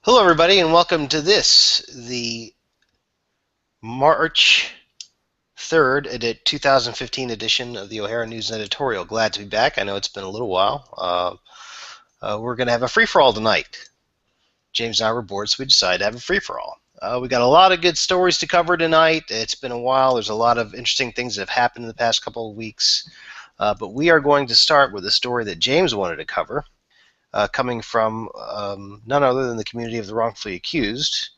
Hello, everybody, and welcome to the March 3rd, 2015 edition of the O'Hara News and Editorial. Glad to be back. I know it's been a little while. We're going to have a free-for-all tonight. James and I were bored, so we decided to have a free-for-all. We got a lot of good stories to cover tonight. It's been a while. There's a lot of interesting things that have happened in the past couple of weeks. But we are going to start with a story that James wanted to cover. Coming from none other than the community of the wrongfully accused.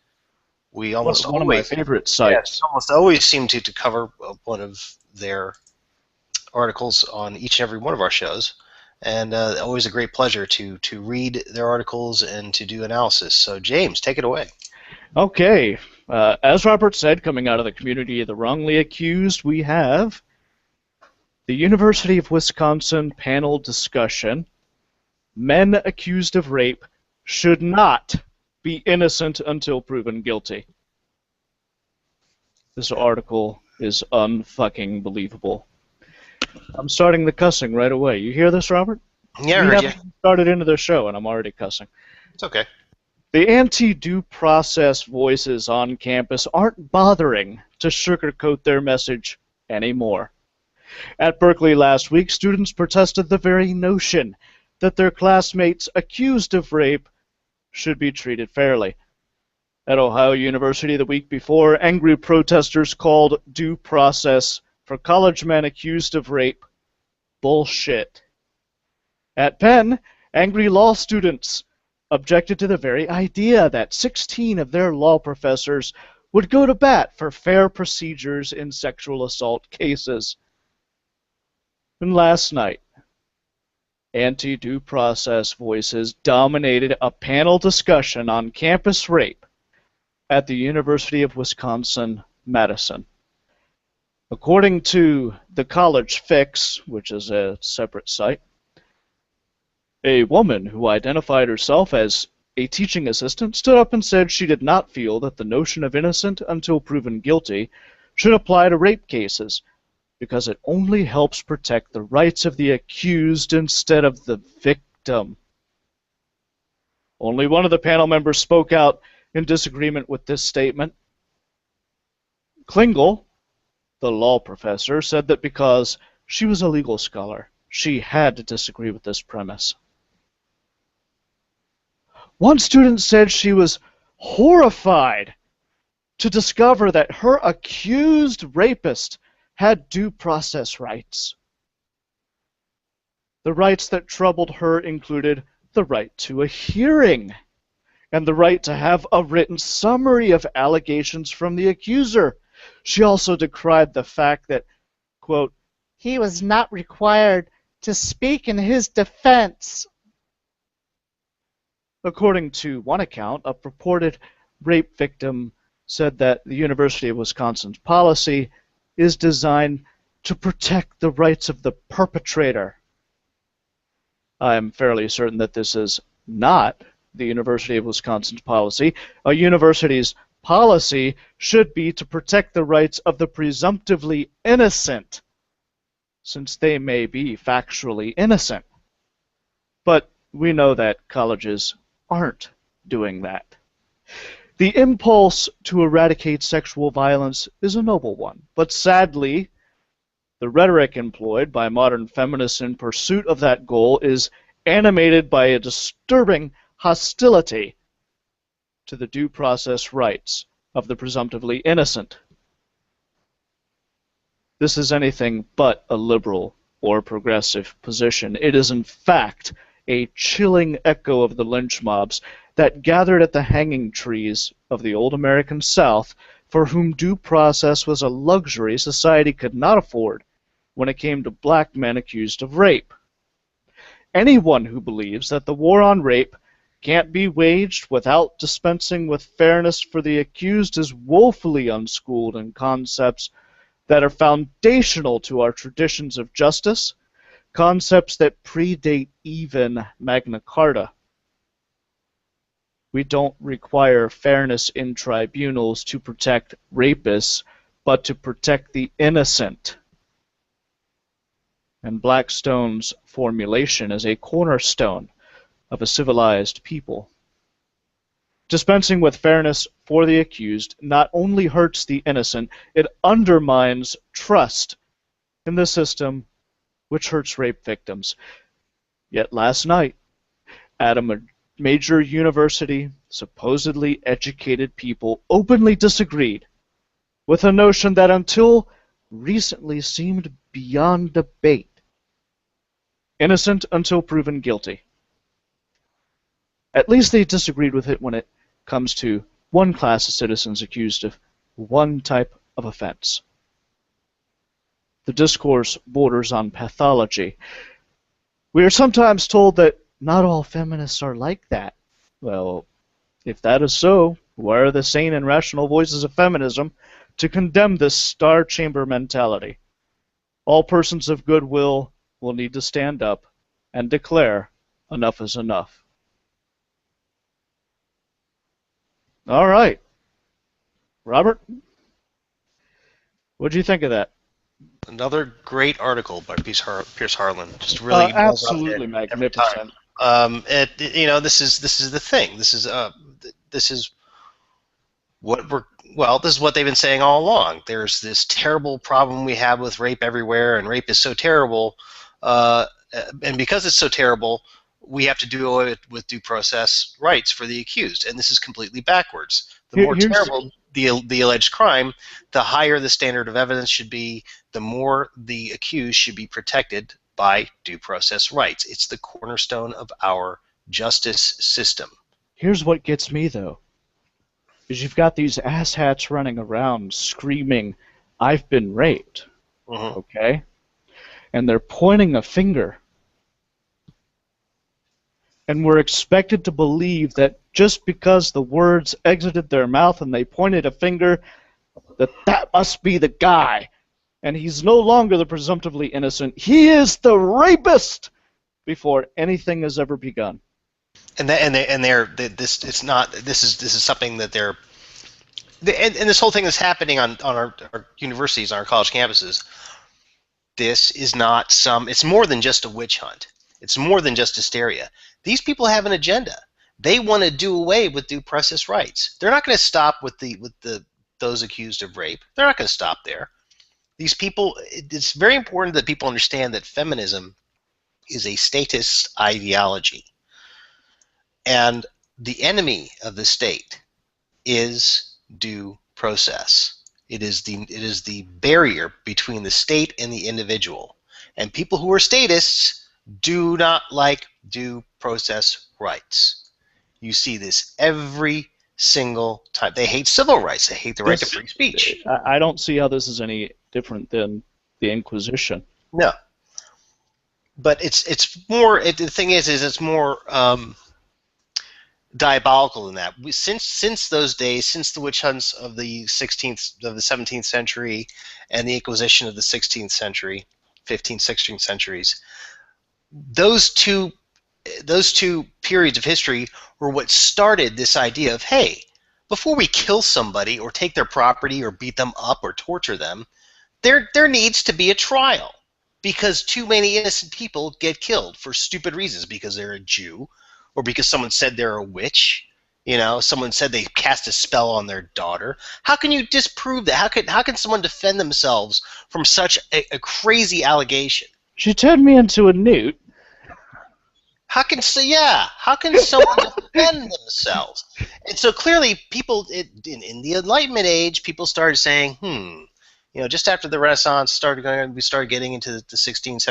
We almost One of my always, favorite yes, sites. almost always seem to cover one of their articles on each and every one of our shows, and always a great pleasure to read their articles and to do analysis. So, James, take it away. Okay, as Robert said, coming out of the community of the wrongly accused, we have the University of Wisconsin panel discussion. Men accused of rape should not be innocent until proven guilty. This article is unfucking believable. I'm starting the cussing right away. You hear this, Robert? Yeah, I We heard you. haven't even started into the show, and I'm already cussing. It's okay. The anti-due process voices on campus aren't bothering to sugarcoat their message anymore. At Berkeley last week, students protested the very notion that their classmates accused of rape should be treated fairly. At Ohio University the week before, angry protesters called due process for college men accused of rape bullshit. At Penn, angry law students objected to the very idea that 16 of their law professors would go to bat for fair procedures in sexual assault cases. And last night, anti-due process voices dominated a panel discussion on campus rape at the University of Wisconsin-Madison. According to the College Fix, which is a separate site, a woman who identified herself as a teaching assistant stood up and said she did not feel that the notion of innocent until proven guilty should apply to rape cases because it only helps protect the rights of the accused instead of the victim. Only one of the panel members spoke out in disagreement with this statement. Klingel, the law professor, said that because she was a legal scholar, she had to disagree with this premise. One student said she was horrified to discover that her accused rapist had due process rights. The rights that troubled her included the right to a hearing and the right to have a written summary of allegations from the accuser. She also decried the fact that, quote, he was not required to speak in his defense. According to one account, a purported rape victim said that the University of Wisconsin's policy is designed to protect the rights of the perpetrator. I'm fairly certain that this is not the University of Wisconsin's policy. A university's policy should be to protect the rights of the presumptively innocent, since they may be factually innocent. But we know that colleges aren't doing that. The impulse to eradicate sexual violence is a noble one, but sadly, the rhetoric employed by modern feminists in pursuit of that goal is animated by a disturbing hostility to the due process rights of the presumptively innocent. This is anything but a liberal or progressive position. It is in fact a chilling echo of the lynch mobs that gathered at the hanging trees of the old American South, for whom due process was a luxury society could not afford when it came to black men accused of rape. Anyone who believes that the war on rape can't be waged without dispensing with fairness for the accused is woefully unschooled in concepts that are foundational to our traditions of justice, concepts that predate even Magna Carta. We don't require fairness in tribunals to protect rapists, but to protect the innocent. And Blackstone's formulation is a cornerstone of a civilized people. Dispensing with fairness for the accused not only hurts the innocent, it undermines trust in the system, which hurts rape victims. Yet last night, at a major university, supposedly educated people openly disagreed with a notion that until recently seemed beyond debate: innocent until proven guilty. At least they disagreed with it when it comes to one class of citizens accused of one type of offense. The discourse borders on pathology. We are sometimes told that not all feminists are like that. Well, if that is so, where are the sane and rational voices of feminism to condemn this star chamber mentality? All persons of goodwill will need to stand up and declare enough is enough. All right. Robert, what do you think of that? Another great article by Pierce Harlan. Just really nails out it Absolutely every time. magnificent. This is the thing. This is what we're well. This is what they've been saying all along. There's this terrible problem we have with rape everywhere, and rape is so terrible. And because it's so terrible, we have to do it with due process rights for the accused, and this is completely backwards. The more terrible the alleged crime, the higher the standard of evidence should be, the more the accused should be protected by due process rights. It's the cornerstone of our justice system. Here's what gets me, though, is you've got these asshats running around screaming, "I've been raped," Mm-hmm. okay? And they're pointing a finger. And we're expected to believe that just because the words exited their mouth and they pointed a finger, that must be the guy. And he's no longer the presumptively innocent. He is the rapist before anything has ever begun. And this it's not this is something that they're and this whole thing that's happening on our universities, on our college campuses. This is not it's more than just a witch hunt. It's more than just hysteria. These people have an agenda. They want to do away with due process rights. They're not going to stop with those accused of rape. They're not going to stop there. These people, it's very important that people understand that feminism is a statist ideology. And the enemy of the state is due process. It is the barrier between the state and the individual. And people who are statists do not like due process rights. You see this every single time. They hate civil rights. They hate the right to free speech. I don't see how this is any different than the Inquisition. No. But it's more. The thing is it's more diabolical than that. Since those days, since the witch hunts of the 17th century, and the Inquisition of the 16th century, 15th, 16th centuries, those two periods of history were what started this idea of, hey, before we kill somebody or take their property or beat them up or torture them, there needs to be a trial, because too many innocent people get killed for stupid reasons, because they're a Jew, or because someone said they're a witch. You know, someone said they cast a spell on their daughter. How can you disprove that? How can someone defend themselves from such a crazy allegation? She turned me into a newt. How can someone defend themselves? And so clearly, people in the Enlightenment age, people started saying, just after the Renaissance we started getting into the 1600s,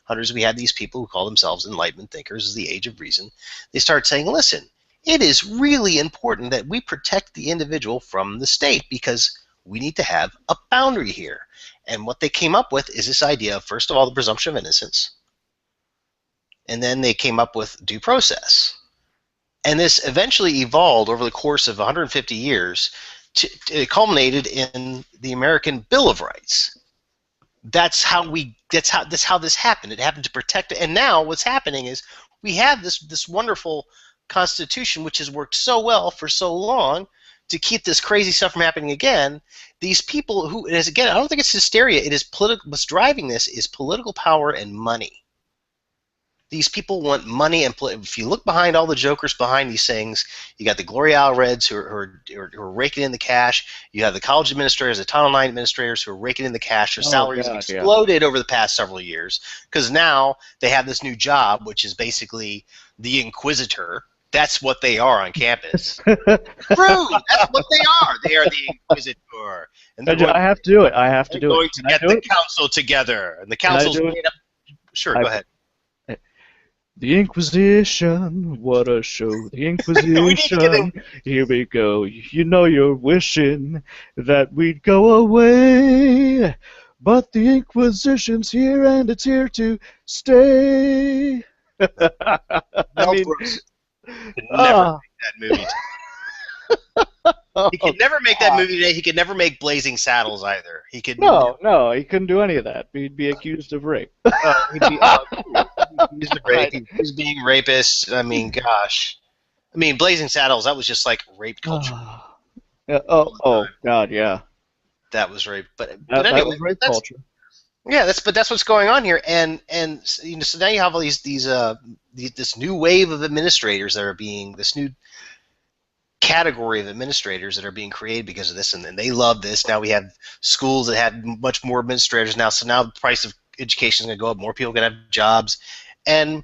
1700s. We had these people who call themselves Enlightenment thinkers, as the Age of Reason. They started saying, listen, it is really important that we protect the individual from the state, because we need to have a boundary here. And what they came up with is this idea of, first of all, the presumption of innocence. And then they came up with due process. And this eventually evolved over the course of 150 years. It culminated in the American Bill of Rights. That's how this happened. It happened to protect it. And now what's happening is we have this wonderful Constitution, which has worked so well for so long to keep this crazy stuff from happening again. These people who, and again, I don't think it's hysteria. It is what's driving this is political power and money. These people want money, and if you look behind all the jokers behind these things, you got the Glory Reds who are raking in the cash. You have the college administrators, the Title IX administrators who are raking in the cash. Their Oh salaries have God, yeah. exploded over the past several years because now they have this new job, which is basically the inquisitor. That's what they are on campus. True, that's what they are. They are the inquisitor, and I have to do it. I have to they're do it. going to Can I get do the it? council together, and the Can I council's do it? made up. Sure, I, go ahead. the Inquisition, what a show. The We need to get Inquisition, here we go. You know you're wishing that we'd go away. But the Inquisition's here and it's here to stay. I Mel mean, Brooks could never ah, make that movie. He oh, could never make that God. movie today. He could never make Blazing Saddles either. He could never. No, no, he couldn't do any of that. He'd be accused of rape. He'd be, he's the rape. Right. He's being rapist. I mean, gosh. I mean, Blazing Saddles. That was just like rape culture Yeah, all oh, the oh, time. God, yeah. That was rape. But That anyway, was rape that's culture. yeah. That's what's going on here. And so now you have all this new wave of administrators that are being this new category of administrators that are being created because of this, and they love this. Now we have schools that have much more administrators now, so now the price of education is going to go up. More people are going to have jobs, and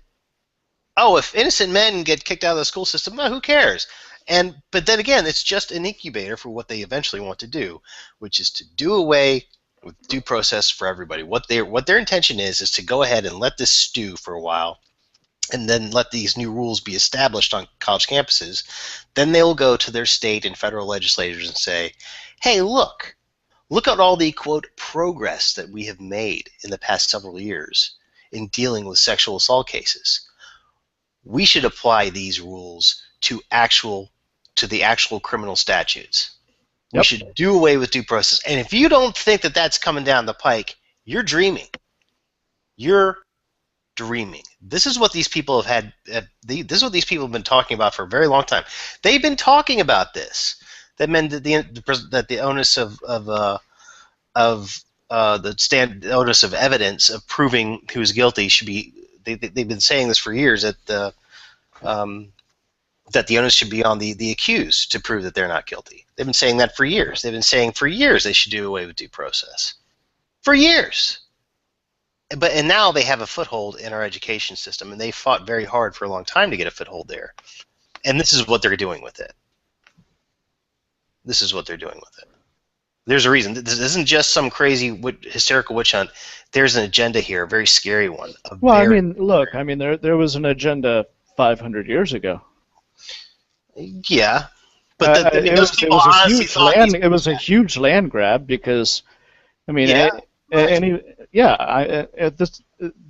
oh, if innocent men get kicked out of the school system, well, who cares? But then again, it's just an incubator for what they eventually want to do, which is to do away with due process for everybody. What their intention is to go ahead and let this stew for a while, and then let these new rules be established on college campuses. Then they'll go to their state and federal legislators and say, hey, look at all the, quote, progress that we have made in the past several years in dealing with sexual assault cases. We should apply these rules to the actual criminal statutes. We Yep. should do away with due process. And if you don't think that that's coming down the pike, you're dreaming. You're dreaming. This is what these people have had. This is what these people have been talking about for a very long time. They've been talking about this. That meant that the onus the onus of evidence of proving who's guilty should be. They've been saying this for years that the onus should be on the accused to prove that they're not guilty. They've been saying that for years. They've been saying for years they should do away with due process. For years. And now they have a foothold in our education system, and they fought very hard for a long time to get a foothold there. And this is what they're doing with it. This is what they're doing with it. There's a reason. This isn't just some crazy hysterical witch hunt. There's an agenda here, a very scary one. Well, I mean, look, I mean, there was an agenda 500 years ago. Yeah, but I mean, those people was a honestly huge thought land. It was a huge land grab because, I mean, yeah, the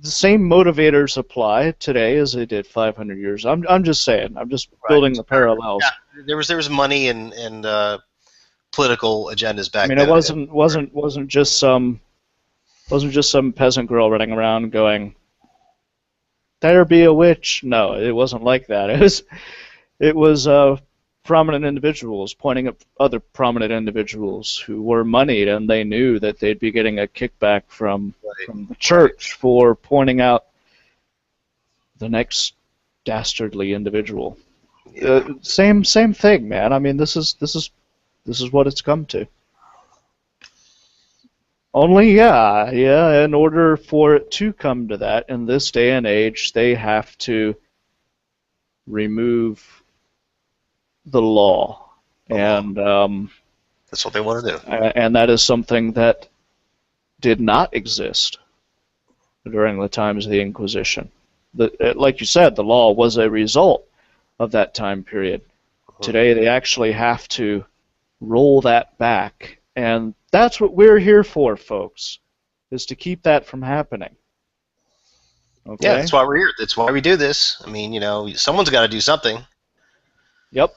same motivators apply today as they did 500 years. I'm just saying. I'm just building the parallels. Yeah, there was money and political agendas back I mean, then. it wasn't just some peasant girl running around going, "There be a witch." No, it wasn't like that. It was prominent individuals pointing at other prominent individuals who were moneyed, and they knew that they'd be getting a kickback from the church for pointing out the next dastardly individual. Yeah. Same thing, man. I mean, this is what it's come to. Only, in order for it to come to that in this day and age, they have to remove the law, and that's what they want to do. And that is something that did not exist during the times of the Inquisition. Like you said, the law was a result of that time period. Today, they actually have to roll that back, and that's what we're here for, folks, is to keep that from happening. Okay? Yeah, that's why we're here. That's why we do this. I mean, someone's got to do something. Yep.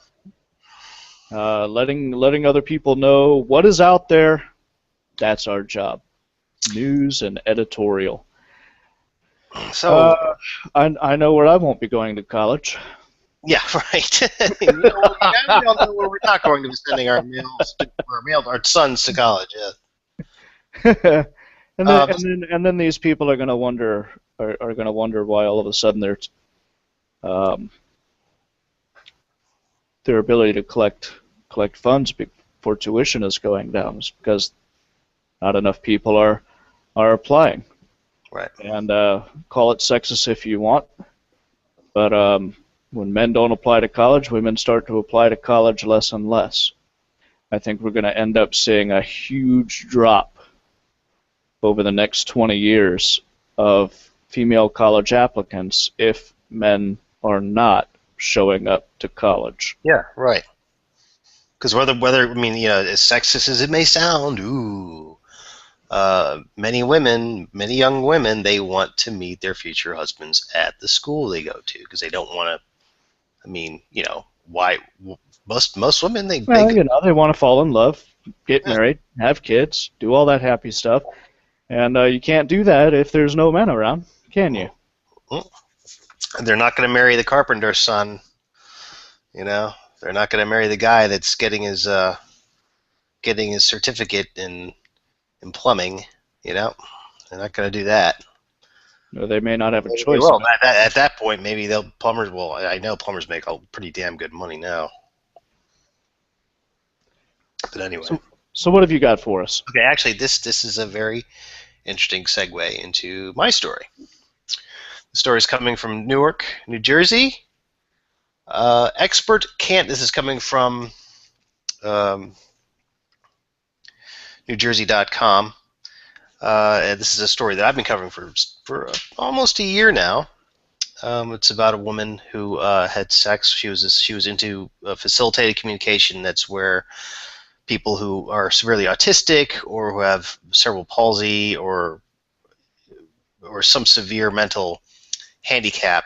Letting other people know what is out there, that's our job. News and editorial. So I know where I won't be going to college. Yeah, right. We don't know where we're not going to be sending our our sons to college. Yeah. And then these people are going to wonder, are going to wonder why all of a sudden um, their ability to collect funds for tuition is going down. It's because not enough people are applying. Right. And call it sexist if you want, but when men don't apply to college, women start to apply to college less and less. I think we're going to end up seeing a huge drop over the next 20 years of female college applicants if men are not showing up to college. Yeah, right. Because whether I mean, as sexist as it may sound, many women, many young women, they want to meet their future husbands at the school they go to because they don't want to. I mean, why? Most women Well, they want to fall in love, get yeah, married, have kids, do all that happy stuff, and you can't do that if there's no men around, can you? well, they're not going to marry the carpenter's son. They're not going to marry the guy that's getting his certificate in plumbing. They're not going to do that. Or they may not have a Maybe they choice. will. At that point, maybe they'll plumbers. Well, I know plumbers make pretty damn good money now. But anyway, So what have you got for us? okay. Actually, this is a very interesting segue into my story. The story is coming from Newark, New Jersey. Expert can't. This is coming from um, NewJersey.com. This is a story that I've been covering for almost a year now. It's about a woman who had sex. She was into facilitated communication. That's where people who are severely autistic or who have cerebral palsy or some severe mental handicap,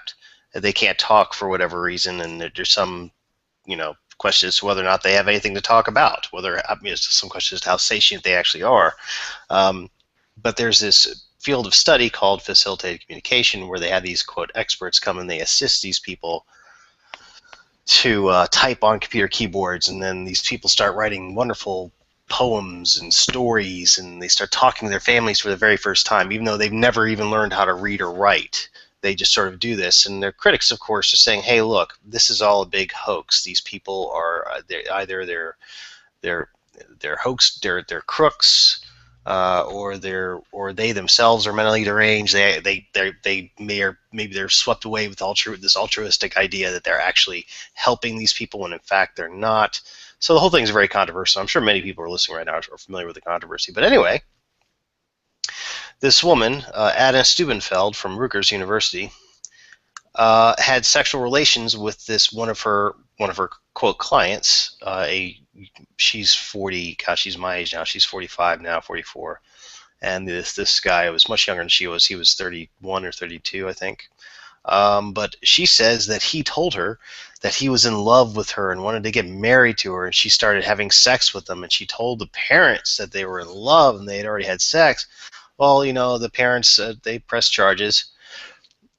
they can't talk for whatever reason, and there's some question as to whether or not they have anything to talk about. Some question as to how sentient they actually are. But there's this field of study called facilitated communication where they have these quote experts come and they assist these people to type on computer keyboards, and then these people start writing wonderful poems and stories, and they start talking to their families for the very first time, even though they've never even learned how to read or write. They just sort of do this, and their critics, of course, are saying, "Hey, look, this is all a big hoax. These people are they're hoax, they're crooks, or they themselves are mentally deranged. They maybe they're swept away with this altruistic idea that they're actually helping these people when in fact they're not." So the whole thing is very controversial. I'm sure many people are listening right now are familiar with the controversy. But anyway, this woman, Anna Stubenfeld from Rutgers University, had sexual relations with this one of her quote clients. She's 40. Gosh, she's my age now. She's 45 now, 44. And this guy was much younger than she was. He was 31 or 32, I think. But she says that he told her that he was in love with her and wanted to get married to her, and she started having sex with him, and she told the parents that they were in love and they had already had sex. Well, the parents, they pressed charges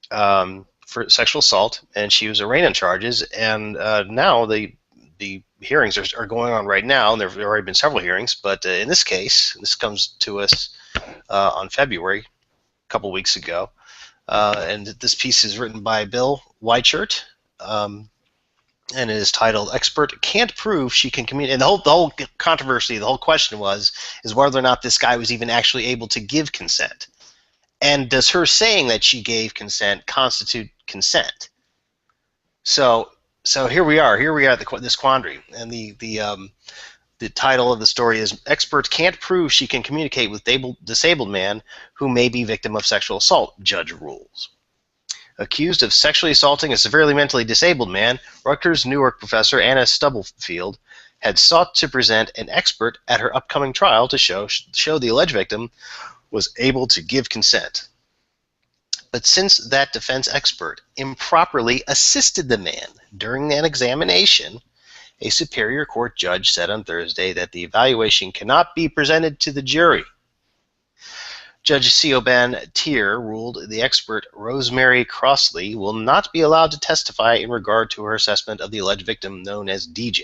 for sexual assault, and she was arraigned on charges, and now the hearings are going on right now, and there have already been several hearings, but in this case, this comes to us on February, a couple weeks ago, and this piece is written by Bill Weichert, and it is titled "Expert Can't Prove She Can Communicate." And the whole controversy, the whole question is whether or not this guy was even actually able to give consent. And does her saying that she gave consent constitute consent? So here we are at this quandary, and the title of the story is "Expert Can't Prove She Can Communicate with Disabled Man Who May Be Victim of Sexual Assault, Judge Rules." Accused of sexually assaulting a severely mentally disabled man, Rutgers Newark professor Anna Stubblefield had sought to present an expert at her upcoming trial to show the alleged victim was able to give consent. But since that defense expert improperly assisted the man during an examination, a Superior Court judge said on Thursday that the evaluation cannot be presented to the jury. Judge Siobhan Tier ruled the expert Rosemary Crossley will not be allowed to testify in regard to her assessment of the alleged victim known as DJ.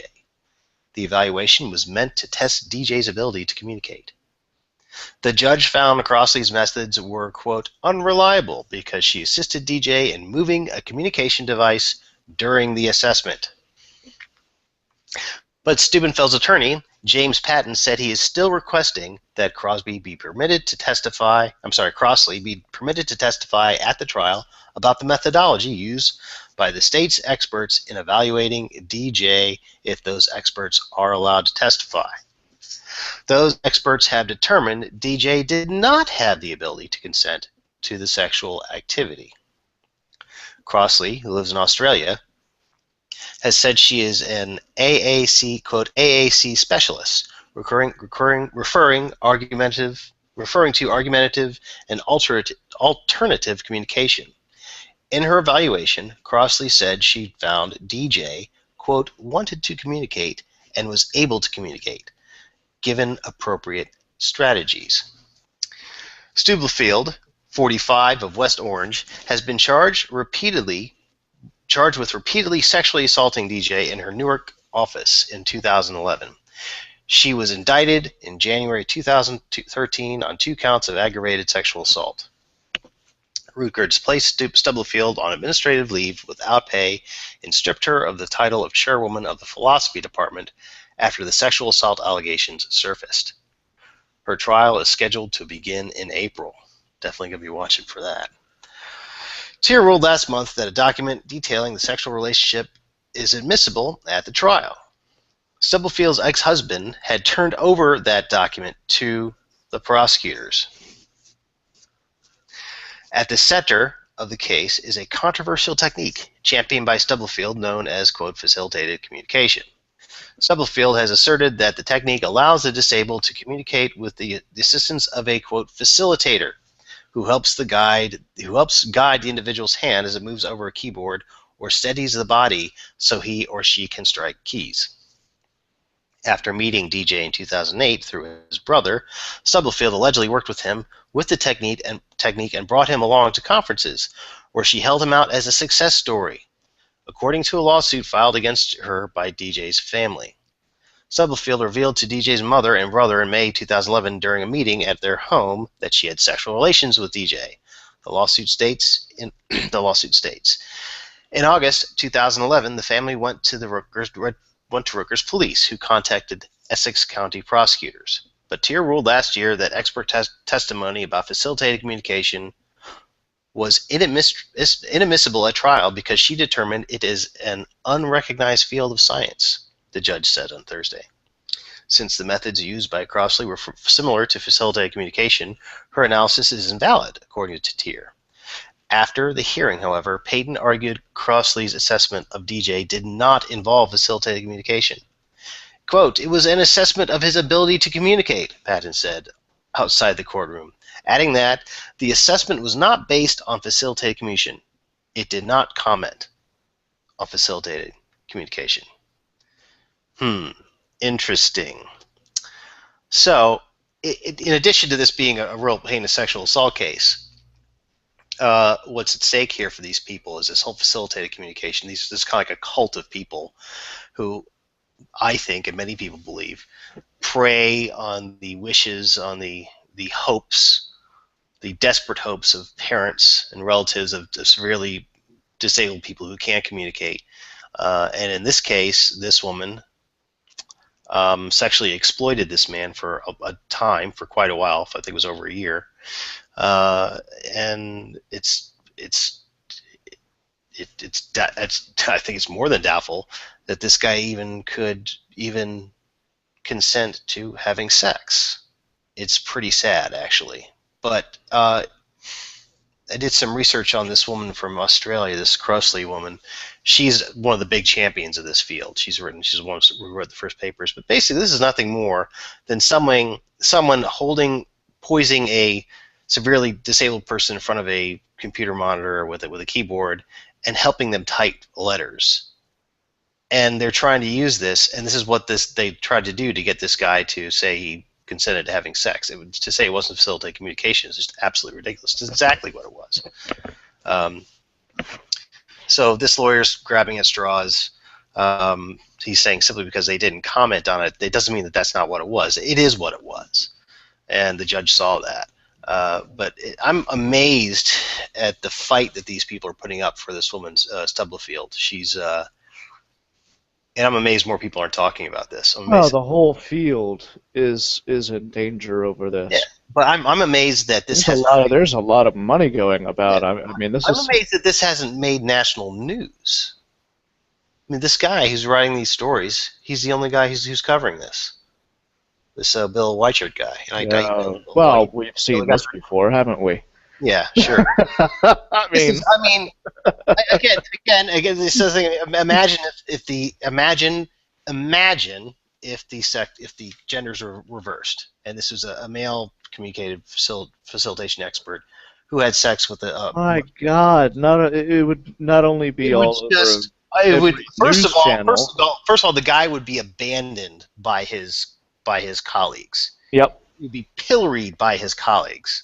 The evaluation was meant to test DJ's ability to communicate. The judge found Crossley's methods were, quote, unreliable because she assisted DJ in moving a communication device during the assessment. But Steubenfeld's attorney, James Patton, said he is still requesting that Crossley be permitted to testify at the trial about the methodology used by the state's experts in evaluating DJ if those experts are allowed to testify. Those experts have determined DJ did not have the ability to consent to the sexual activity. Crossley, who lives in Australia, has said she is an AAC, quote, AAC specialist, referring to argumentative and alternative communication. In her evaluation, Crossley said she found DJ, quote, wanted to communicate and was able to communicate, given appropriate strategies. Stubblefield, 45, of West Orange, has been charged with repeatedly sexually assaulting DJ in her Newark office in 2011. She was indicted in January 2013 on 2 counts of aggravated sexual assault. Rutgers placed Stubblefield on administrative leave without pay and stripped her of the title of chairwoman of the philosophy department after the sexual assault allegations surfaced. Her trial is scheduled to begin in April. Definitely going to be watching for that. TIR ruled last month that a document detailing the sexual relationship is admissible at the trial. Stubblefield's ex-husband had turned over that document to the prosecutors. At the center of the case is a controversial technique championed by Stubblefield known as, quote, facilitated communication. Stubblefield has asserted that the technique allows the disabled to communicate with the assistance of a, quote, facilitator who helps guide the individual's hand as it moves over a keyboard or steadies the body so he or she can strike keys. After meeting DJ in 2008 through his brother, Stubblefield allegedly worked with him with the technique and brought him along to conferences where she held him out as a success story, according to a lawsuit filed against her by DJ's family. Stubblefield revealed to DJ's mother and brother in May 2011 during a meeting at their home that she had sexual relations with DJ. The lawsuit states, in August 2011, the family went to Rutgers police, who contacted Essex County prosecutors. But TIR ruled last year that expert testimony about facilitated communication was inadmissible at trial because she determined it is an unrecognized field of science, the judge said on Thursday. Since the methods used by Crossley were similar to facilitated communication, her analysis is invalid, according to TIR. After the hearing, however, Payton argued Crossley's assessment of DJ did not involve facilitated communication. Quote, it was an assessment of his ability to communicate, Patton said outside the courtroom, adding that the assessment was not based on facilitated communication. It did not comment on facilitated communication. Interesting. So, in addition to this being a real heinous sexual assault case, what's at stake here for these people is this whole facilitated communication. This is kind of like a cult of people who, I think, and many people believe, prey on the wishes, on the hopes, the desperate hopes of parents and relatives of severely disabled people who can't communicate. And in this case, this woman sexually exploited this man for a time, for quite a while. I think it was over a year. And I think it's more than doubtful that this guy could even consent to having sex. It's pretty sad, actually. But I did some research on this woman from Australia, this Crossley woman. She's one of the big champions of this field. She's the one who wrote the first papers. But basically, this is nothing more than someone poising a severely disabled person in front of a computer monitor with a keyboard and helping them type letters. And they're trying to use this, and this is what they tried to do to get this guy to say he consented to having sex. To say it wasn't facilitated communication is just absolutely ridiculous. It's exactly what it was. So this lawyer's grabbing at straws. He's saying simply because they didn't comment on it, it doesn't mean that that's not what it was. It is what it was. and the judge saw that. I'm amazed at the fight that these people are putting up for this woman's Stubblefield. And I'm amazed more people aren't talking about this. I'm Oh, amazed. the whole field is in danger over Yeah, this. but I'm amazed that this There's a has lot not. of there's a lot of money going Yeah, about. I mean, this I'm is amazed that this hasn't made national news. I mean, this guy who's writing these stories, he's the only guy who's covering this. This Bill Whiteshirt guy, and I yeah. know why. Well, we've The seen guy's, this before, haven't we? yeah, sure. I This is, mean, I mean, again. This is imagine if the if the genders were reversed, and this was a male communicative facilitation expert who had sex with my God, not it would not only be it would all over just it would every news channel. first of all the guy would be abandoned by his colleagues. Yep. He'd be pilloried by his colleagues.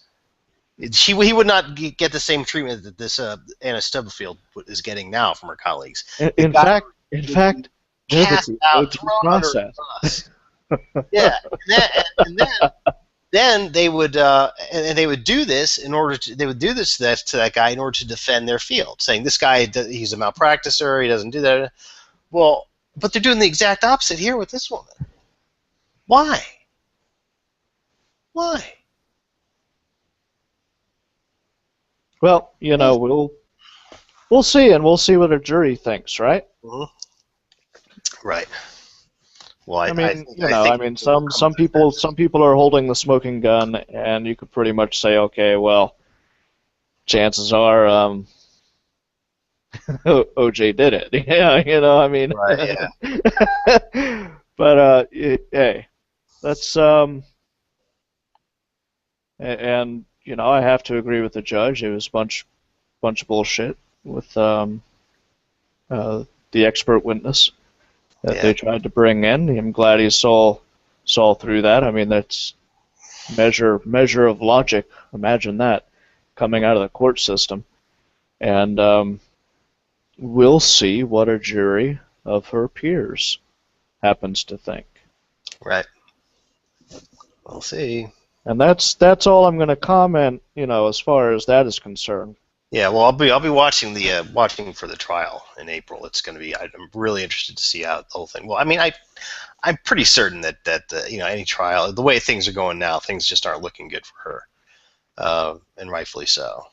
He would not get the same treatment that this Anna Stubblefield is getting now from her colleagues. The In guy fact, would be they're the cast out, due thrown under the process. bus. Yeah, then they would and they would do this in order to they would do this to that guy in order to defend their field, saying this guy he's a malpracticer, he doesn't do that. Well, but they're doing the exact opposite here with this woman. Why? Why? Well, we'll see, and we'll see what a jury thinks, right? Mhm. Right. Well, I mean, I think I mean, it will come to that. some people are holding the smoking gun, and you could pretty much say, okay, well, chances are, OJ did it. Yeah, I mean, Right. Yeah. but hey, that's and I have to agree with the judge. It was bunch of bullshit with the expert witness that Yeah. they tried to bring in. I'm glad he saw through that. I mean, that's measure of logic. Imagine that coming out of the court system, and we'll see what a jury of her peers happens to think. Right. We'll see. And that's all I'm going to comment. As far as that is concerned. Yeah, well, I'll be watching the watching for the trial in April. It's going to be. I'm really interested to see how the whole thing. Well, I mean, I'm pretty certain that any trial, the way things are going now, things just aren't looking good for her, and rightfully so.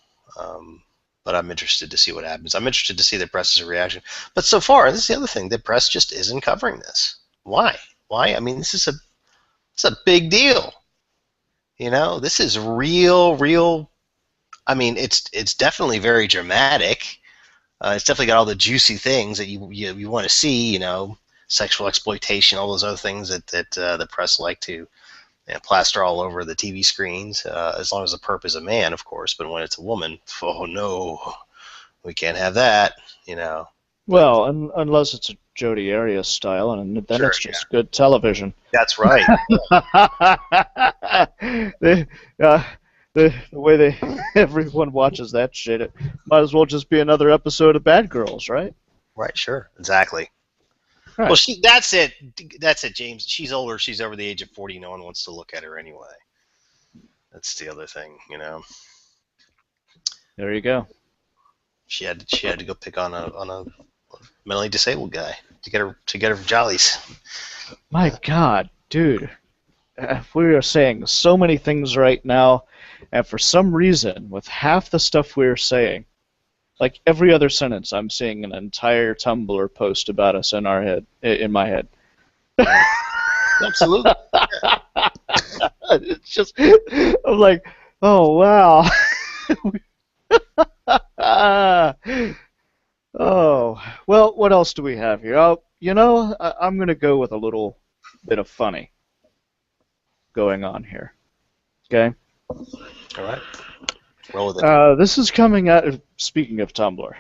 But I'm interested to see what happens. I'm interested to see the press's reaction. But so far, this is the other thing: the press just isn't covering this. Why? Why? I mean, it's a big deal. This is real. I mean, it's definitely very dramatic. It's definitely got all the juicy things that you want to see. Sexual exploitation, all those other things that the press like to plaster all over the TV screens. As long as the perp is a man, of course. But when it's a woman, oh no, we can't have that. But Well, unless it's a Jodi Arias style, and then sure, it's yeah, just good television. that's right. the, uh, the way everyone watches that shit, it might as well just be another episode of Bad Girls, right? Right, sure, exactly. Well, Right. that's it. That's it, James. She's older. She's over the age of 40. No one wants to look at her anyway. That's the other thing. There you go. She had to go pick on a mentally disabled guy to get her jollies. My God, dude, we are saying so many things right now, and for some reason, with half the stuff we're saying, like every other sentence, I'm seeing an entire Tumblr post about us in my head. Absolutely. It's just, I'm like, oh wow. Oh, well, what else do we have here? Oh, I'm going to go with a little bit of funny going on here. Okay? All right. Roll with it. This is coming out, speaking of Tumblr,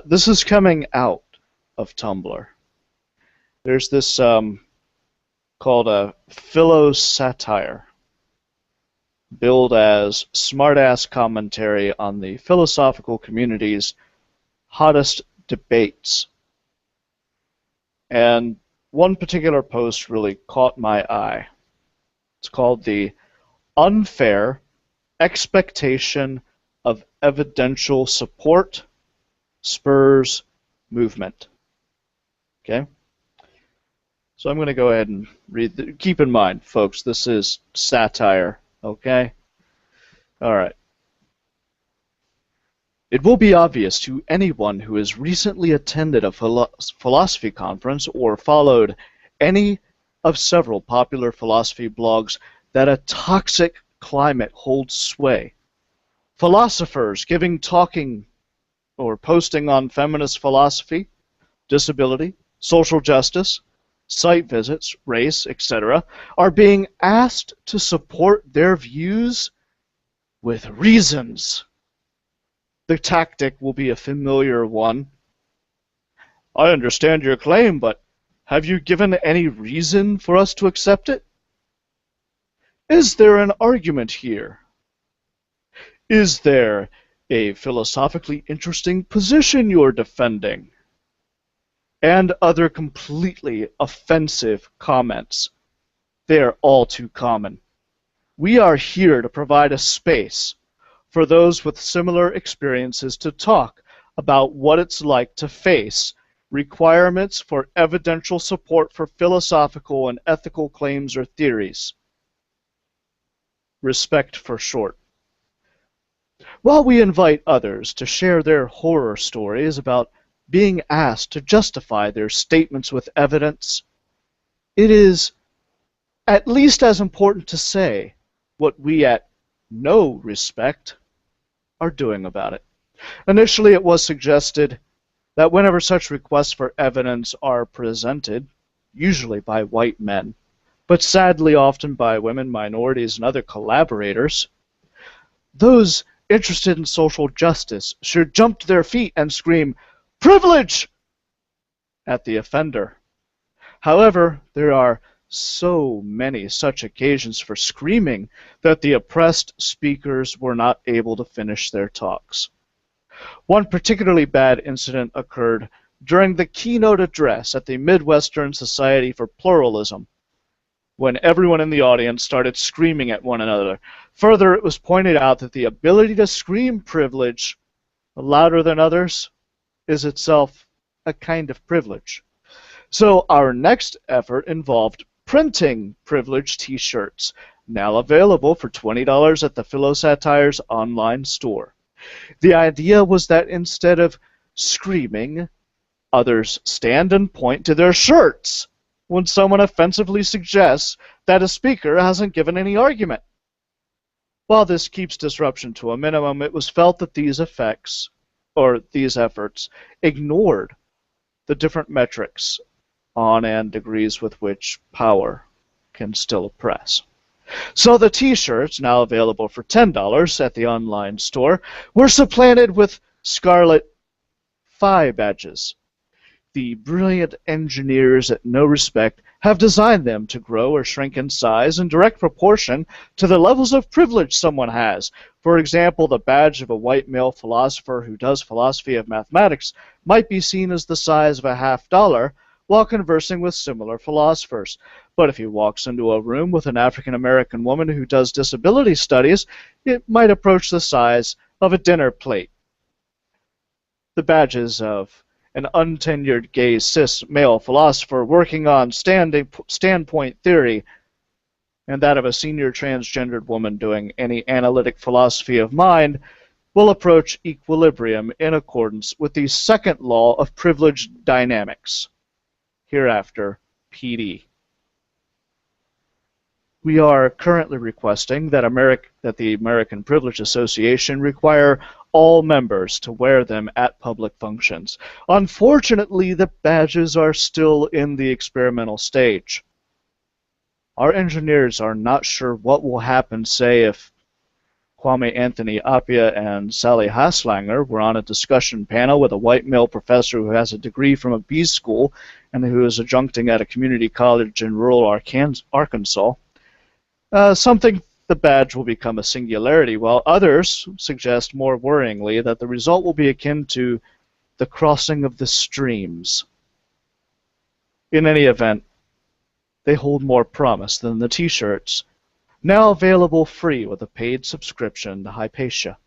this is coming out of Tumblr. There's this called a philo-satire, billed as smartass commentary on the philosophical community's hottest debates. And one particular post really caught my eye. It's called the unfair expectation of evidential support spurs movement. Okay? So I'm going to go ahead and read. Keep in mind, folks, this is satire. Okay? All right. It will be obvious to anyone who has recently attended a philosophy conference or followed any of several popular philosophy blogs that a toxic climate holds sway. Philosophers giving talking or posting on feminist philosophy, disability, social justice, site visits, race, etc., are being asked to support their views with reasons. The tactic will be a familiar one. I understand your claim, but have you given any reason for us to accept it? Is there an argument here? Is there a philosophically interesting position you're defending? And other completely offensive comments. They are all too common. We are here to provide a space for those with similar experiences to talk about what it's like to face requirements for evidential support for philosophical and ethical claims or theories. Respect for short. While we invite others to share their horror stories about being asked to justify their statements with evidence, it is at least as important to say what we at No Respect are doing about it. Initially, it was suggested that whenever such requests for evidence are presented, usually by white men, but sadly often by women, minorities, and other collaborators, those interested in social justice should jump to their feet and scream, "Privilege!" at the offender. However, there are so many such occasions for screaming that the oppressed speakers were not able to finish their talks. One particularly bad incident occurred during the keynote address at the Midwestern Society for Pluralism, when everyone in the audience started screaming at one another. Further, it was pointed out that the ability to scream privilege louder than others is itself a kind of privilege. So our next effort involved printing privilege t-shirts, now available for $20 at the Philosatire's online store. The idea was that instead of screaming, others stand and point to their shirts when someone offensively suggests that a speaker hasn't given any argument. While this keeps disruption to a minimum, it was felt that these efforts ignored the different metrics on and degrees with which power can still oppress. So the t-shirts, now available for $10 at the online store, were supplanted with scarlet Phi badges. The brilliant engineers at No Respect have designed them to grow or shrink in size in direct proportion to the levels of privilege someone has. For example, the badge of a white male philosopher who does philosophy of mathematics might be seen as the size of a $50 while conversing with similar philosophers. But if he walks into a room with an African American woman who does disability studies, it might approach the size of a dinner plate. The badges of an untenured gay cis male philosopher working on standpoint theory, and that of a senior transgendered woman doing any analytic philosophy of mind, will approach equilibrium in accordance with the second law of privilege dynamics, hereafter PD. We are currently requesting that the American Privilege Association require all members to wear them at public functions. Unfortunately, the badges are still in the experimental stage. Our engineers are not sure what will happen, say, if Kwame Anthony Appiah and Sally Haslanger were on a discussion panel with a white male professor who has a degree from a B school and who is adjuncting at a community college in rural Arkansas. Some think the badge will become a singularity, while others suggest more worryingly that the result will be akin to the crossing of the streams. In any event, they hold more promise than the t-shirts. now available free with a paid subscription to Hypatia.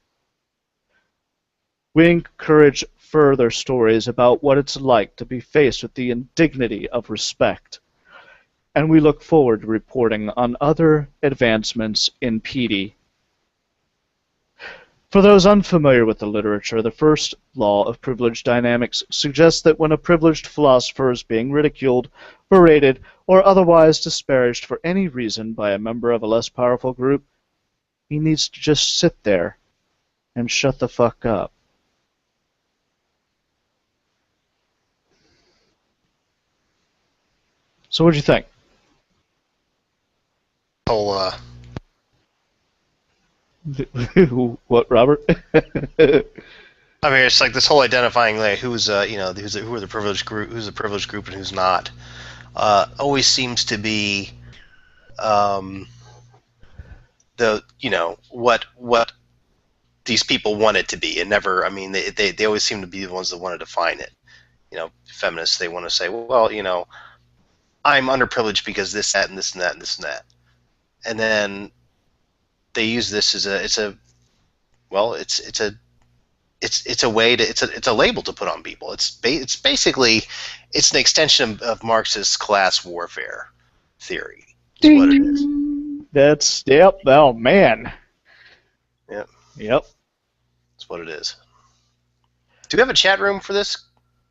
We encourage further stories about what it's like to be faced with the indignity of respect, and we look forward to reporting on other advancements in PD. For those unfamiliar with the literature, the first law of privilege dynamics suggests that when a privileged philosopher is being ridiculed, berated, or otherwise disparaged for any reason by a member of a less powerful group, he needs to just sit there and shut the fuck up. So what'd you think? Whole What, Robert? I mean, it's like this whole identifying, like, who are the privileged group, who's the privileged group, and who's not. Always seems to be what these people want it to be, and never. I mean, they always seem to be the ones that want to define it. Feminists, they want to say, well, I'm underprivileged because this, that, and this, and that, and this, and that, and then they use this as it's a way to it's a label to put on people. It's basically an extension of Marxist class warfare theory. Is what it is. That's yep. Oh man. Yep. Yep. That's what it is. Do we have a chat room for this,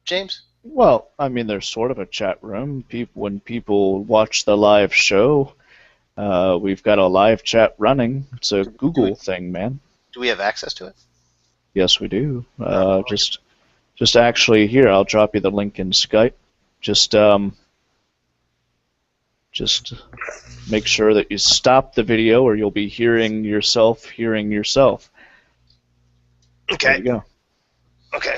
James? Well, I mean, there's sort of a chat room. When people watch the live show, we've got a live chat running. It's a Google thing, man. Do we have access to it? Yes, we do. Just actually here, I'll drop you the link in Skype. Just make sure that you stop the video, or you'll be hearing yourself. Okay. There you go. Okay.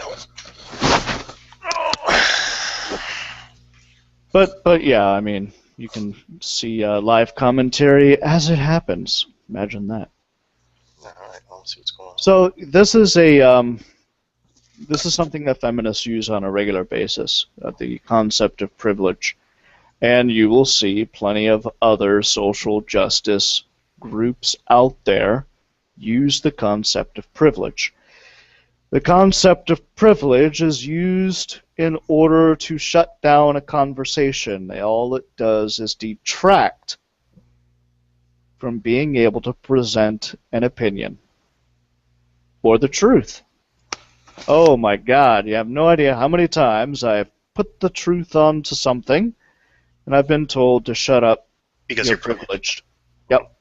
But yeah, I mean, you can see live commentary as it happens. Imagine that. All right. Let's see what's going on. So this is something that feminists use on a regular basis, the concept of privilege. And you will see plenty of other social justice groups out there use the concept of privilege. The concept of privilege is used in order to shut down a conversation. All it does is detract from being able to present an opinion or the truth. Oh my God, you have no idea how many times I've put the truth onto something and I've been told to shut up Because you're privileged. Yep.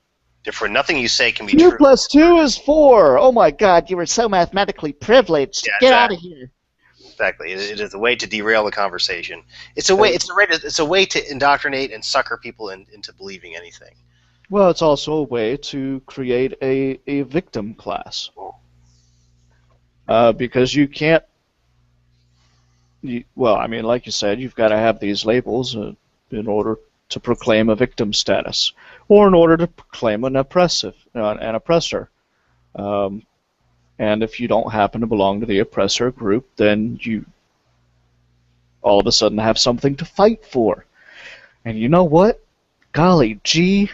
Therefore, nothing you say can be 2 true. plus 2 is 4. Oh my God, you were so mathematically privileged. Yeah, Get exactly. out of here. Exactly. It is a way to derail the conversation. It's a way. It's a way to indoctrinate and sucker people into believing anything. Well, it's also a way to create a victim class. Because you can't. Well, I mean, like you said, you've got to have these labels in order to proclaim a victim status, or in order to proclaim an oppressor. And if you don't happen to belong to the oppressor group, then you all of a sudden have something to fight for. And you know what? Golly gee,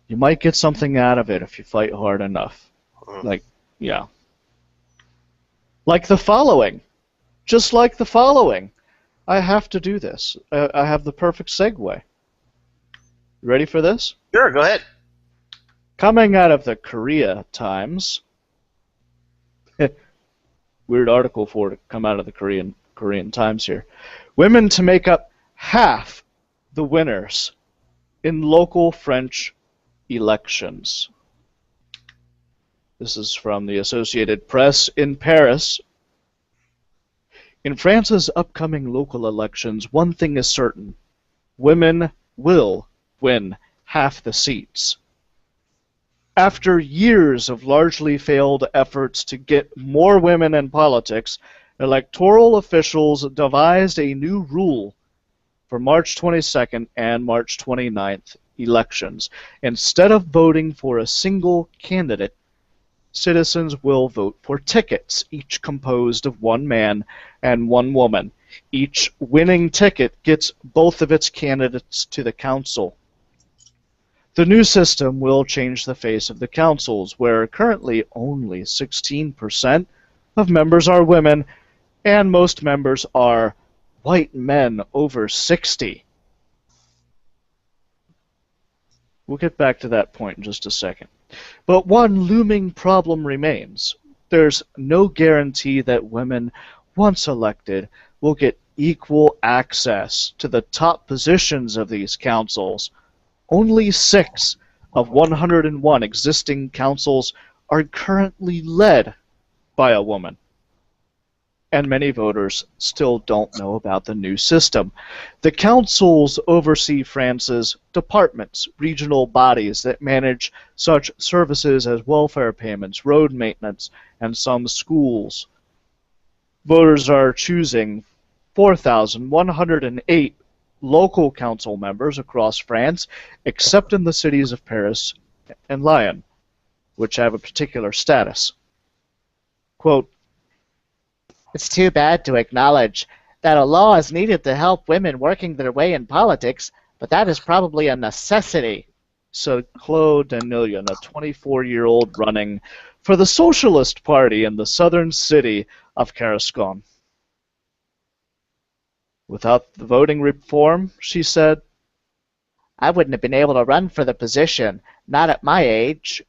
you might get something out of it if you fight hard enough. Like, yeah. Like the following. Just like the following. I have to do this. I have the perfect segue. You ready for this? Sure, go ahead. Coming out of the Korea Times. Weird article for it to come out of the Korean Times here. Women to make up half the winners in local French elections. This is from the Associated Press in Paris. In France's upcoming local elections, one thing is certain. Women will win half the seats. After years of largely failed efforts to get more women in politics, electoral officials devised a new rule for March 22nd and March 29th elections. Instead of voting for a single candidate, citizens will vote for tickets, each composed of one man and one woman. Each winning ticket gets both of its candidates to the council. The new system will change the face of the councils, where currently only 16% of members are women, and most members are white men over 60. We'll get back to that point in just a second. But one looming problem remains. There's no guarantee that women, once elected, will get equal access to the top positions of these councils. Only 6 of 101 existing councils are currently led by a woman. And many voters still don't know about the new system. The councils oversee France's departments, regional bodies that manage such services as welfare payments, road maintenance, and some schools. Voters are choosing 4,108 local council members across France, except in the cities of Paris and Lyon, which have a particular status. Quote, It's too bad to acknowledge that a law is needed to help women working their way in politics, but that is probably a necessity, said Claude Danillion, a 24-year-old running for the Socialist Party in the southern city of Carcassonne. Without the voting reform, she said, I wouldn't have been able to run for the position, not at my age.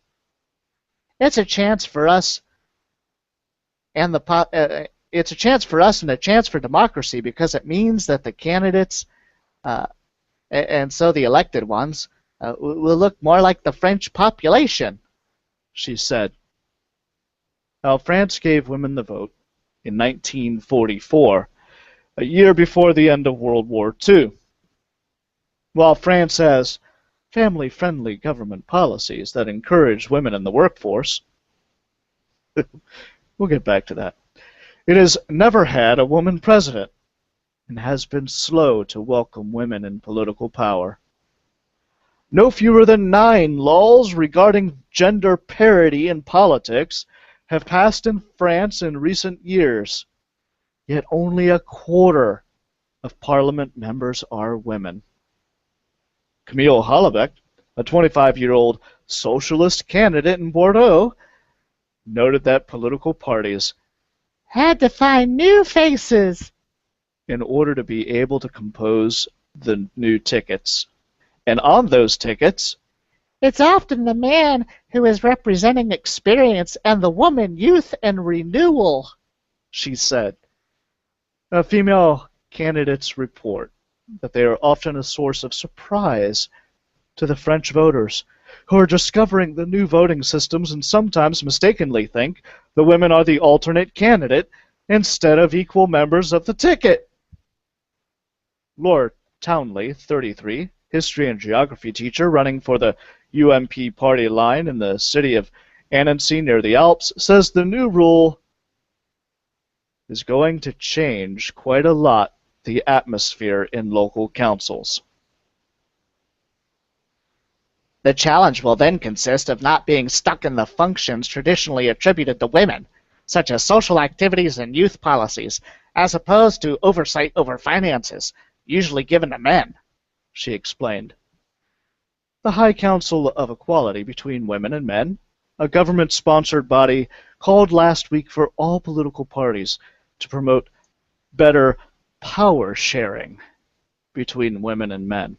It's a chance for us and it's a chance for us and a chance for democracy because it means that the candidates and so the elected ones will look more like the French population, she said. Now, France gave women the vote in 1944, a year before the end of World War II. While France has family-friendly government policies that encourage women in the workforce, we'll get back to that, it has never had a woman president and has been slow to welcome women in political power. No fewer than 9 laws regarding gender parity in politics have passed in France in recent years, yet only a quarter of parliament members are women. Camille Hollebeck, a 25-year-old socialist candidate in Bordeaux, noted that political parties had to find new faces in order to be able to compose the new tickets. And on those tickets, it's often the man who is representing experience and the woman youth and renewal, she said. Female candidates report that they are often a source of surprise to the French voters, who are discovering the new voting systems and sometimes mistakenly think the women are the alternate candidate instead of equal members of the ticket. Lord Townley, 33, history and geography teacher running for the UMP party line in the city of Annecy near the Alps, says the new rule is going to change quite a lot the atmosphere in local councils. The challenge will then consist of not being stuck in the functions traditionally attributed to women, such as social activities and youth policies, as opposed to oversight over finances, usually given to men, she explained. The High Council of Equality between Women and Men, a government-sponsored body, called last week for all political parties to promote better power sharing between women and men.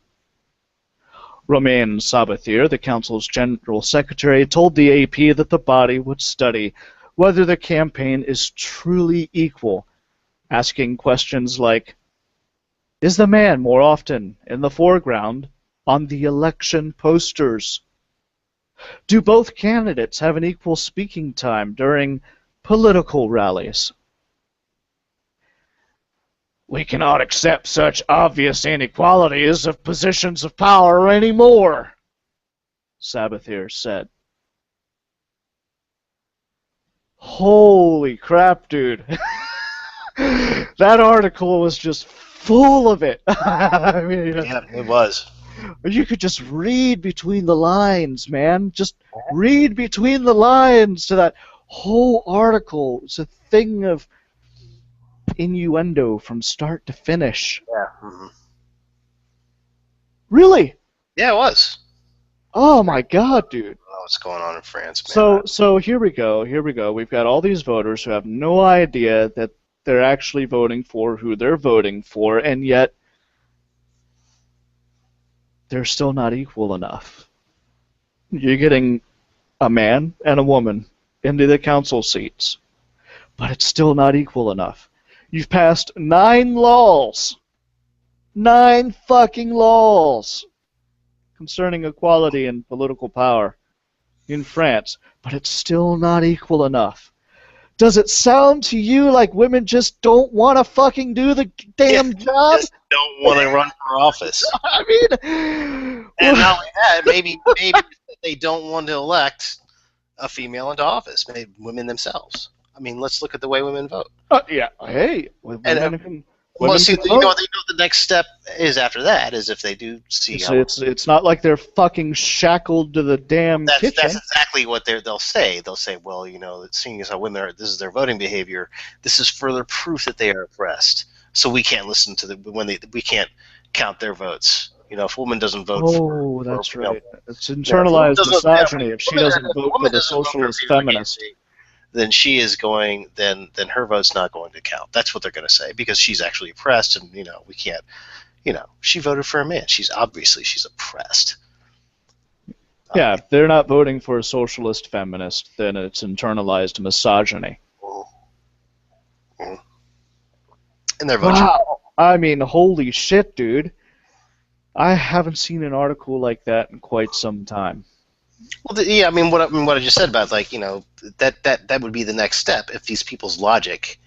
Romain Sabatier, the Council's General Secretary, told the AP that the body would study whether the campaign is truly equal, asking questions like, is the man more often in the foreground on the election posters? Do both candidates have an equal speaking time during political rallies? We cannot accept such obvious inequalities of positions of power anymore, Sabatier said. Holy crap, dude. That article was just full of it. I mean, yeah, it was. You could just read between the lines, man. Just read between the lines to that whole article. It's a thing of innuendo from start to finish. Yeah. Mm-hmm. Really? Yeah, it was. Oh my God, dude. Oh, what's going on in France, man? So here we go. Here we go. We've got all these voters who have no idea that they're actually voting for who they're voting for, and yet they're still not equal enough. You're getting a man and a woman into the council seats, but it's still not equal enough. You've passed 9 laws, 9 fucking laws concerning equality and political power in France, but it's still not equal enough. Does it sound to you like women just don't want to fucking do the damn job? Just don't want to run for office. I mean, And not only that, maybe they don't want to elect a female into office. Maybe women themselves. I mean, let's look at the way women vote. yeah. Hey, women Well, see, can vote. the next step is after that is if they do see how. It's not like they're fucking shackled to the damn kitchen. That's exactly what they'll say. They'll say, well, seeing as how women are, this is their voting behavior. This is further proof that they are oppressed. So we can't listen to we can't count their votes. If a woman doesn't vote that's right. It's internalized misogyny. If she doesn't vote for the socialist feminist, then she is going. Then her vote's not going to count. That's what they're going to say because she's actually oppressed, and we can't. She voted for a man. She's oppressed. Yeah, if they're not voting for a socialist feminist, then it's internalized misogyny. And they're voting. Wow. I mean, holy shit, dude. I haven't seen an article like that in quite some time. Well, I mean, what I just said about that would be the next step if these people's logic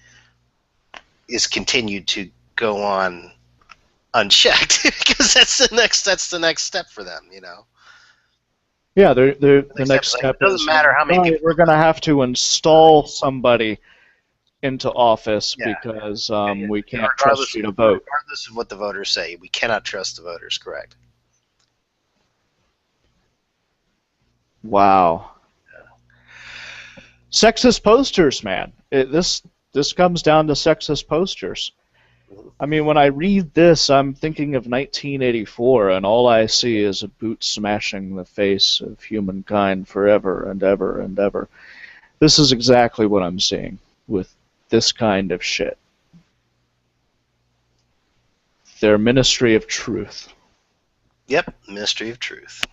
is continued to go on unchecked, because that's the next step for them. Yeah, the next step it doesn't matter how many people we're going to have to install somebody into office because we can't trust you to vote. Regardless of what the voters say, we cannot trust the voters, correct? Wow. Sexist posters, man. This comes down to sexist posters. I mean, when I read this, I'm thinking of 1984, and all I see is a boot smashing the face of humankind forever and ever and ever. This is exactly what I'm seeing with this kind of shit. Their Ministry of Truth. Yep, Ministry of Truth.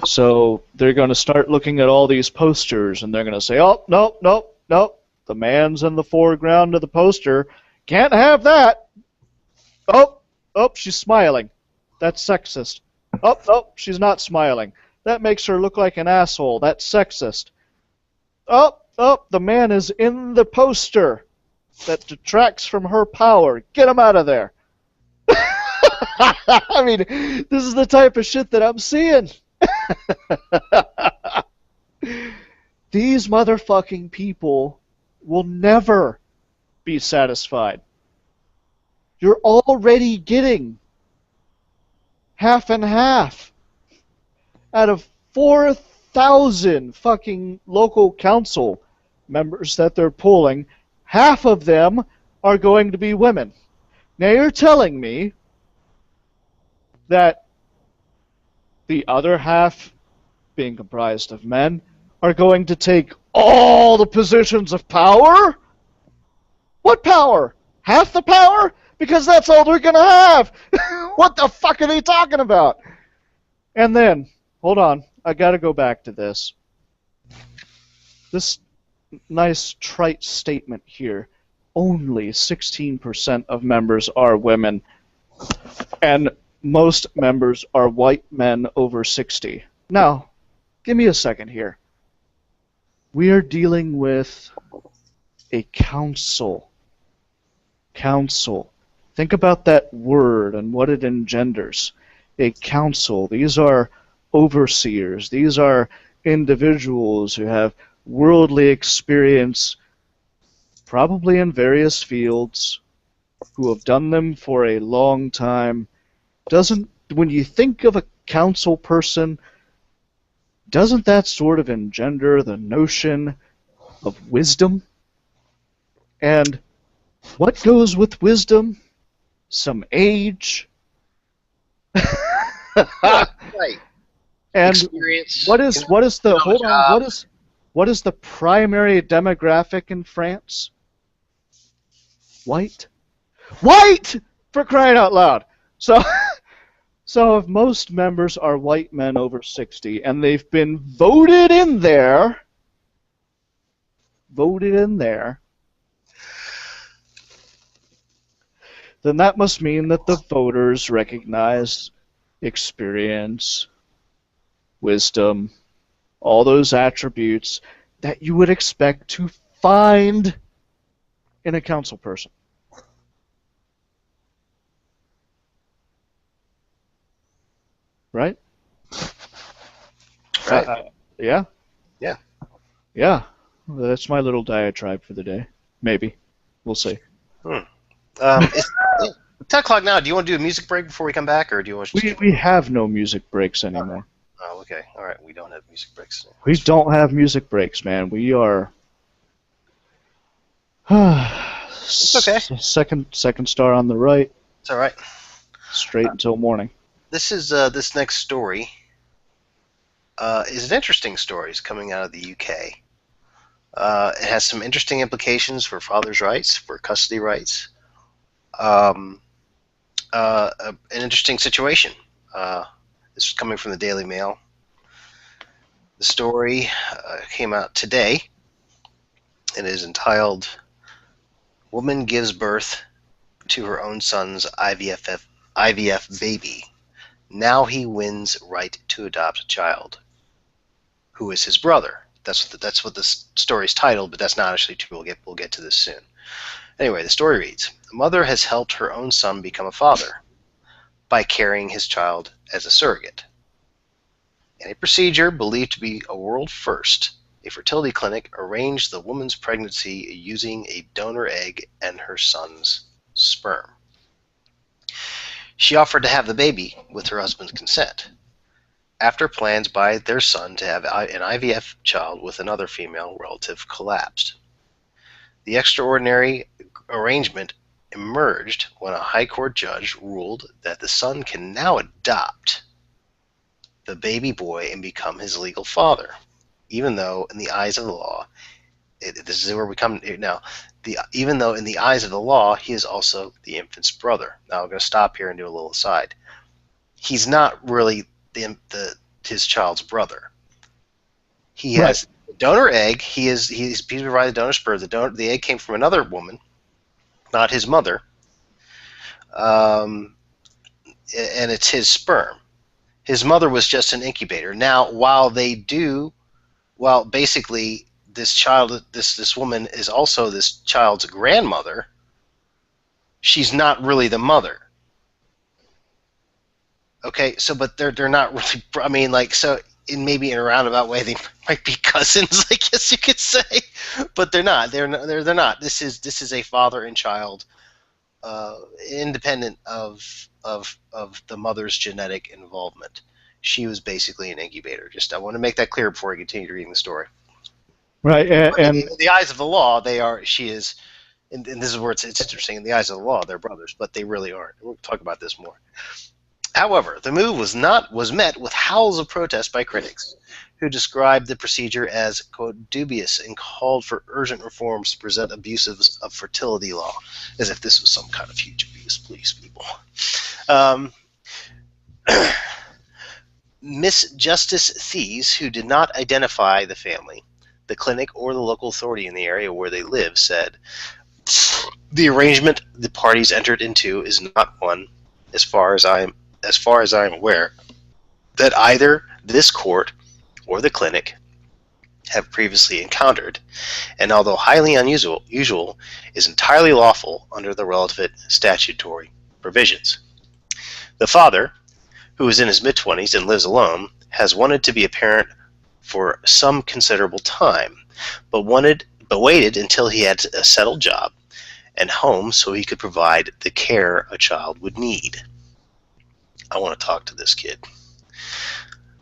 So they're going to start looking at all these posters, and they're going to say, oh, nope, nope, nope. The man's in the foreground of the poster. Can't have that. Oh, she's smiling. That's sexist. Oh, she's not smiling. That makes her look like an asshole. That's sexist. Oh, the man is in the poster. That detracts from her power. Get him out of there. I mean, this is the type of shit that I'm seeing. These motherfucking people will never be satisfied. You're already getting half and half. Out of 4,000 fucking local council members that they're polling, half of them are going to be women. Now you're telling me that the other half, being comprised of men, are going to take all the positions of power? What power? Half the power? Because that's all they're going to have. What the fuck are they talking about? And then, hold on, I got to go back to this. This nice trite statement here. Only 16% of members are women, and most members are white men over 60. Now, give me a second here. We are dealing with a council. Council. Think about that word and what it engenders. A council. These are overseers. These are individuals who have worldly experience, probably in various fields, who have done them for a long time. When you think of a council person, doesn't that sort of engender the notion of wisdom? And what goes with wisdom? Some age. Right. And experience, what is what is the hold on? job. What is the primary demographic in France? White. White! For crying out loud. So so if most members are white men over 60 and they've been voted in there, then that must mean that the voters recognize experience, wisdom, all those attributes that you would expect to find in a council person. Right? Right. Yeah? Yeah. Yeah. Well, that's my little diatribe for the day. Maybe. We'll see. It's 10 o'clock now. Do you want to do a music break before we come back, or do you want to We have no music breaks anymore. Oh, okay. All right. We don't have music breaks. We don't have music breaks, man. We are It's okay. second star on the right, It's all right. straight until morning. This is this next story is an interesting story. It's coming out of the UK. It has some interesting implications for fathers' rights, for custody rights. An interesting situation. This is coming from the Daily Mail. The story came out today. It is entitled "Woman Gives Birth to Her Own Son's IVF Baby. Now he wins right to adopt a child who is his brother." That's what the story's titled, but that's not actually true. We'll get to this soon. Anyway, the story reads: a mother has helped her own son become a father by carrying his child as a surrogate. In a procedure believed to be a world first, a fertility clinic arranged the woman's pregnancy using a donor egg and her son's sperm. She offered to have the baby with her husband's consent, after plans by their son to have an IVF child with another female relative collapsed. The extraordinary arrangement emerged when a high court judge ruled that the son can now adopt the baby boy and become his legal father, even though in the eyes of the law, this is where we come now, even though in the eyes of the law, he is also the infant's brother. Now I'm going to stop here and do a little aside. He's not really his child's brother. He has a donor egg. He's provided donor sperm. The egg came from another woman, not his mother, and it's his sperm. His mother was just an incubator. Now, while basically this woman is also this child's grandmother, she's not really the mother. Okay, so but they're not really. I mean, like, so maybe in a roundabout way they might be cousins, I guess you could say, but they're not. They're not. This is a father and child, independent of the mother's genetic involvement. She was basically an incubator. I want to make that clear before I continue reading the story. Right, and in the eyes of the law, she is, and this is where it's interesting. In the eyes of the law, they're brothers, but they really aren't. We'll talk about this more. However, the move was met with howls of protest by critics, who described the procedure as, quote, dubious and called for urgent reforms to prevent abuses of fertility law, as if this was some kind of huge abuse. Please, people. Miss Justice Thies, who did not identify the family, the clinic, or the local authority in the area where they live, said, the arrangement the parties entered into is not one, as far as I am aware, that either this court or the clinic have previously encountered, and although highly unusual, is entirely lawful under the relevant statutory provisions. The father, who is in his mid-20s and lives alone, has wanted to be a parent for some considerable time, but waited until he had a settled job and home so he could provide the care a child would need. I want to talk to this kid.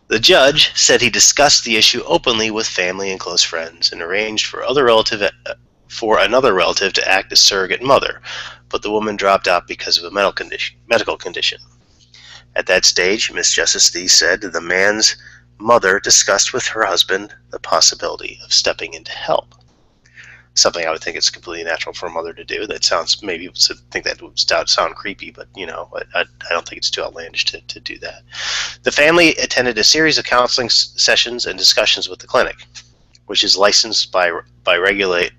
The judge said he discussed the issue openly with family and close friends and arranged for another relative to act as surrogate mother, but the woman dropped out because of a medical condition. At that stage, Miss Justice Thee said the man's mother discussed with her husband the possibility of stepping in to help. Something I would think it's completely natural for a mother to do. That sounds, maybe to think that would sound creepy, but I don't think it's too outlandish to do that. The family attended a series of counseling sessions and discussions with the clinic, which is licensed by regulator,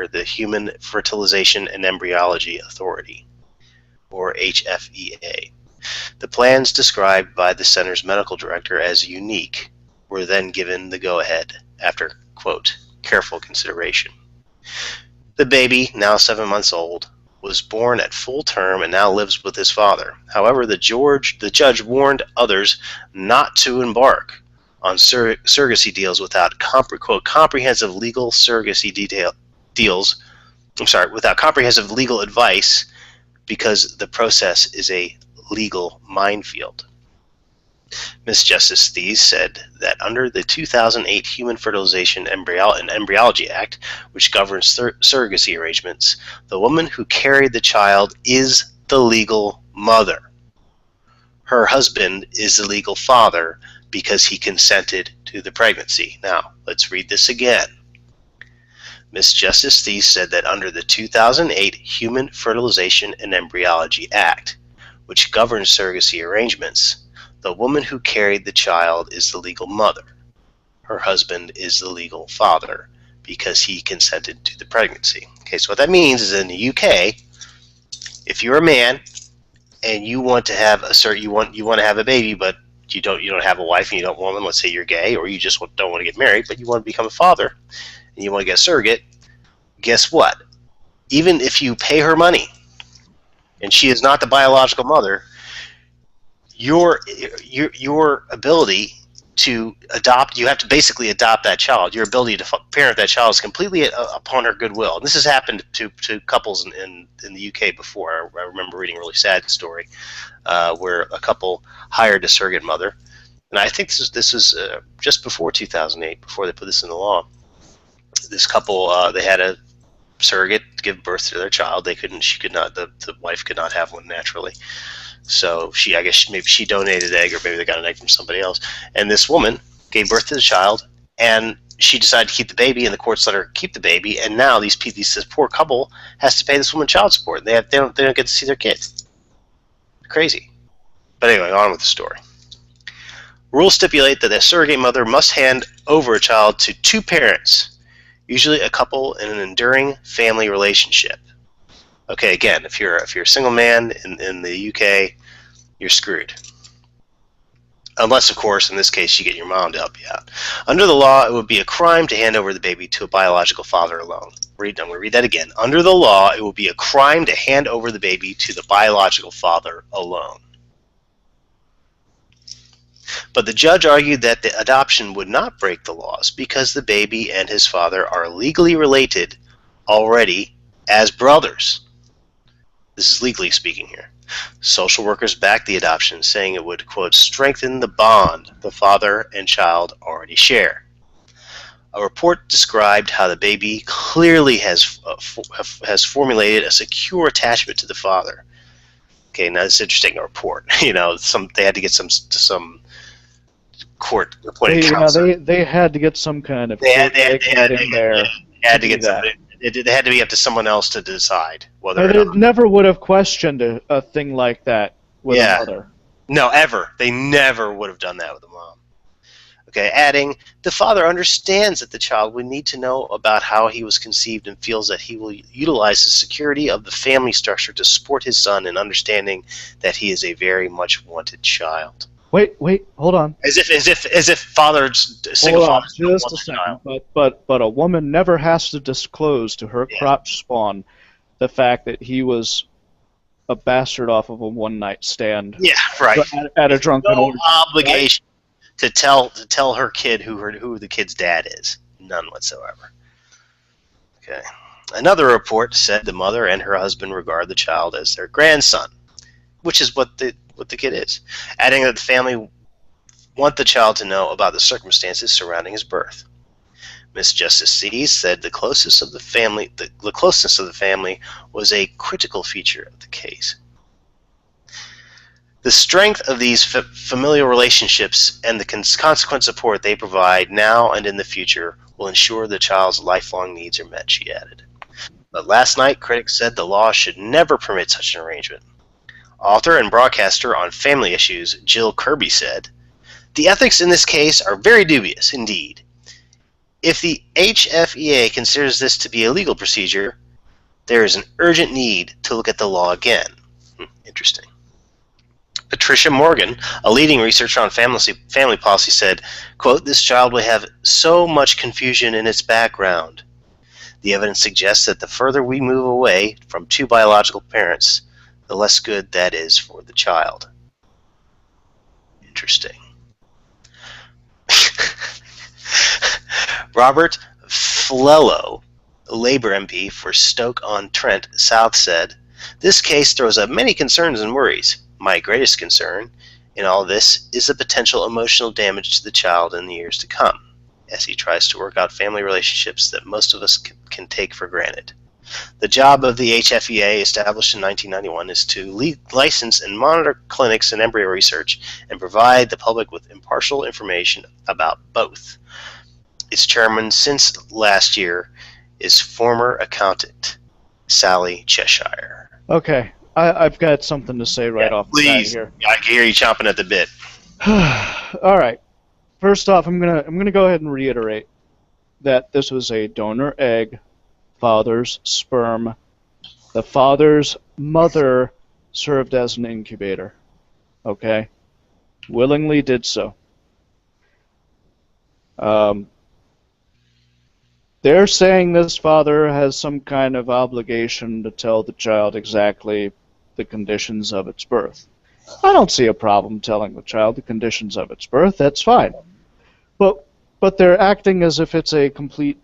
the Human Fertilization and Embryology Authority, or HFEA. The plans described by the center's medical director as unique were then given the go-ahead after, quote, careful consideration. The baby, now 7 months old, was born at full term and now lives with his father. However, the judge warned others not to embark on surrogacy deals without comprehensive legal surrogacy without comprehensive legal advice, because the process is a legal minefield. Ms. Justice Thies said that under the 2008 Human Fertilization and Embryology Act, which governs surrogacy arrangements, the woman who carried the child is the legal mother. Her husband is the legal father because he consented to the pregnancy. Now, let's read this again. Ms. Justice Thies said that under the 2008 Human Fertilization and Embryology Act, which governs surrogacy arrangements, the woman who carried the child is the legal mother. Her husband is the legal father because he consented to the pregnancy. Okay, so what that means is in the UK, if you're a man and you want to have you want to have a baby, but you don't have a wife and you don't want one, let's say you're gay, or you just don't want to get married, but you want to become a father and you want to get a surrogate, guess what? Even if you pay her money and she is not the biological mother, your ability to adopt, you have to basically adopt that child. Your ability to parent that child is completely upon her goodwill. And this has happened to couples in the UK before. I remember reading a really sad story where a couple hired a surrogate mother, and I think this was just before 2008, before they put this in the law. This couple, they had a surrogate give birth to their child. The wife could not have one naturally. So I guess maybe she donated an egg, or maybe they got an egg from somebody else. And this woman gave birth to the child, and she decided to keep the baby, and the courts let her keep the baby. And now this poor couple has to pay this woman child support. They don't get to see their kid. Crazy. But anyway, on with the story. Rules stipulate that a surrogate mother must hand over a child to two parents, usually a couple in an enduring family relationship. Okay, again, if you're a single man in the UK, you're screwed. Unless, of course, in this case, you get your mom to help you out. Under the law, it would be a crime to hand over the baby to a biological father alone. I'm going to read that again. Under the law, it would be a crime to hand over the baby to the biological father alone. But the judge argued that the adoption would not break the laws because the baby and his father are legally related already as brothers. This is legally speaking here. Social workers backed the adoption, saying it would, quote, strengthen the bond the father and child already share. A report described how the baby clearly has formulated a secure attachment to the father. Okay, now it's interesting, a report. They had to get some court appointed counsel. They had to get some kind of They had to get somebody. It had to be up to someone else to decide whether or They not. never would have questioned a thing like that with a mother. No, ever. They never would have done that with a mom. Okay, adding, the father understands that the child would need to know about how he was conceived and feels that he will utilize the security of the family structure to support his son in understanding that he is a very much wanted child. Wait, hold on. As if fathers, single fathers, don't want the child. But a woman never has to disclose to her crotch spawn the fact that he was a bastard off of a one-night stand. Yeah, right. At a drunken no orgy. obligation to tell her kid who the kid's dad is. None whatsoever. Okay. Another report said the mother and her husband regard the child as their grandson, which is what the kid is, adding that the family want the child to know about the circumstances surrounding his birth. Ms. Justice Thies said the closeness of the family was a critical feature of the case. The strength of these familial relationships and the consequent support they provide now and in the future will ensure the child's lifelong needs are met, she added. But last night, critics said the law should never permit such an arrangement. Author and broadcaster on family issues Jill Kirby said, "The ethics in this case are very dubious indeed. If the HFEA considers this to be a legal procedure, there is an urgent need to look at the law again." Interesting. Patricia Morgan, a leading researcher on family policy, said, quote, "This child will have so much confusion in its background. The evidence suggests that the further we move away from two biological parents, the less good that is for the child." Interesting. Robert Flello, Labour MP for Stoke-on-Trent South, said, "This case throws up many concerns and worries. My greatest concern in all this is the potential emotional damage to the child in the years to come, as he tries to work out family relationships that most of us can take for granted. The job of the HFEA, established in 1991, is to license and monitor clinics and embryo research and provide the public with impartial information about both. Its chairman since last year is former accountant Sally Cheshire." Okay, I've got something to say right off the bat Please, here. I can hear you chomping at the bit. All right. First off, I'm gonna go ahead and reiterate that this was a donor egg, father's sperm. The father's mother served as an incubator. Okay, willingly did so. They're saying this father has some kind of obligation to tell the child exactly the conditions of its birth. I don't see a problem telling the child the conditions of its birth. That's fine. But they're acting as if it's a complete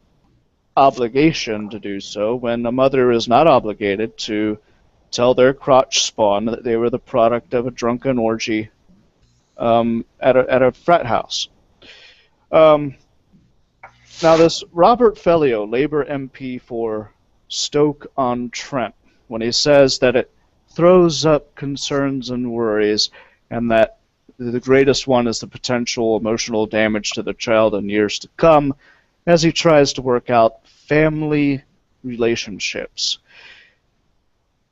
obligation to do so when a mother is not obligated to tell their crotch spawn that they were the product of a drunken orgy at a frat house. Now, this Robert Fellio, Labour MP for Stoke-on-Trent, when he says that it throws up concerns and worries, and that the greatest one is the potential emotional damage to the child in years to come, as he tries to work out family relationships.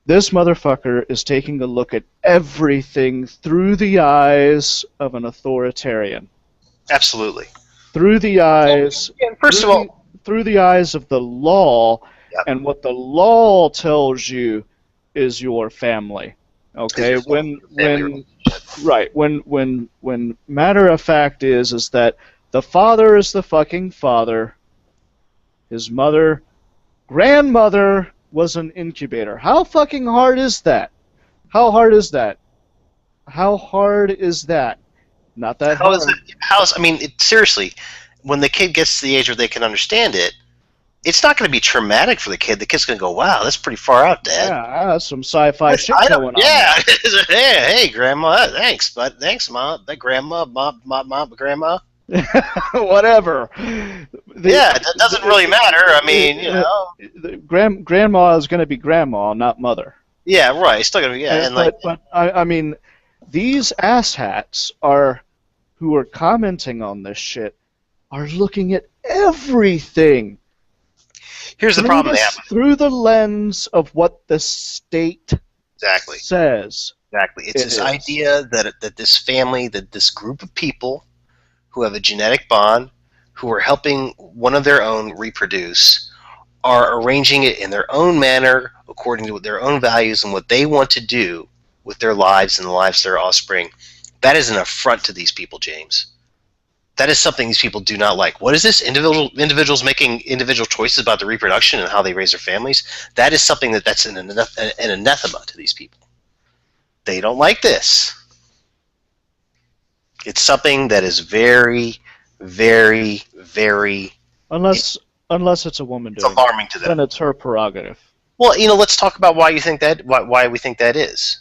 This motherfucker is taking a look at everything through the eyes of an authoritarian. Absolutely. Through the eyes, First of all, through the eyes of the law, yep. And what the law tells you is your family. Okay, when matter of fact is that the father is the fucking father. His grandmother was an incubator. How fucking hard is that? How hard is that? How hard is that? Not that hard. Seriously, when the kid gets to the age where they can understand it, it's not going to be traumatic for the kid. The kid's going to go, "Wow, that's pretty far out, Dad." Yeah, that's some sci-fi shit going on. Yeah, hey, Grandma, thanks, but thanks, Mom, Grandma, Grandma. Whatever. That doesn't really matter. I mean, Grandma is going to be grandma, not mother. Yeah, right. It's still going to be, but I mean, these asshats who are commenting on this shit are looking at everything. Here's the problem they have. Through the lens of what the state says. Exactly. It's this idea that this family, that this group of people who have a genetic bond, who are helping one of their own reproduce, are arranging it in their own manner, according to their own values and what they want to do with their lives and the lives of their offspring. That is an affront to these people, James. That is something these people do not like. What is this? Individuals making individual choices about their reproduction and how they raise their families? That is something that's an anathema to these people. They don't like this. It's something that is very, very, very... Unless it's a woman doing it. It's alarming to them. Then it's her prerogative. Well, let's talk about why you think that. Why we think that is.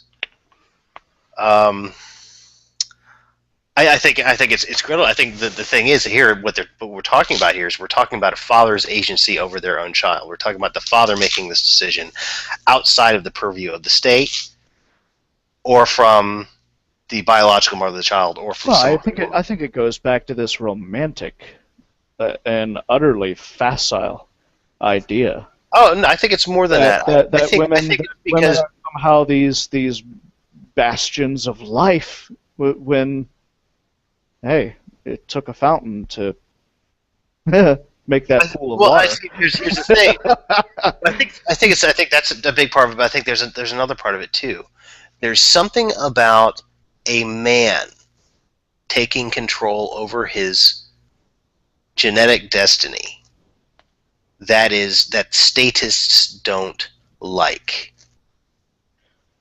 I think it's critical. I think the thing is here, what we're talking about here is we're talking about a father's agency over their own child. We're talking about the father making this decision outside of the purview of the state or from the biological mother of the child, or from Well, someone. I think it goes back to this romantic and utterly facile idea Oh, no, I think it's more than that. I think it's women because are somehow these bastions of life when hey, it took a fountain to make that pool of well, I water. see. Here's the thing. I think that's a big part of it. But I think there's another part of it too. There's something about a man taking control over his genetic destiny that statists don't like.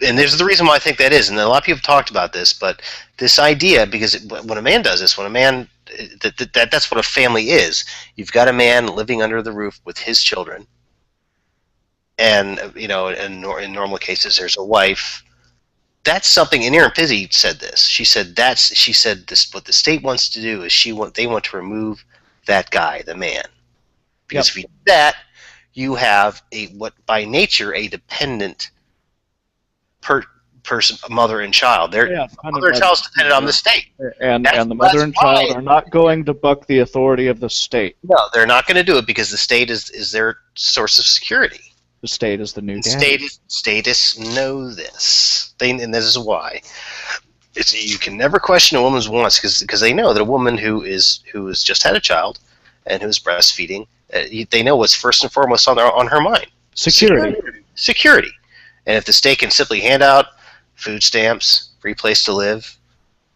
And there's the reason why I think that is, and a lot of people have talked about this, but this idea, because when a man does this, when a man, that's what a family is. You've got a man living under the roof with his children, and in normal cases, there's a wife. That's something. And Erin Pizzi said this. She said this. What the state wants to do is they want to remove that guy, the man, because if you do that, you have what by nature a dependent person, mother and child. Mother and child is dependent on the state, and the mother and child are not going to buck the authority of the state. No, they're not going to do it because the state is their source of security. The state is the new daddy. Statists know this. And this is why. You can never question a woman's wants because they know that a woman who has just had a child and who is breastfeeding, they know what's first and foremost on her mind. Security. And if the state can simply hand out food stamps, free place to live,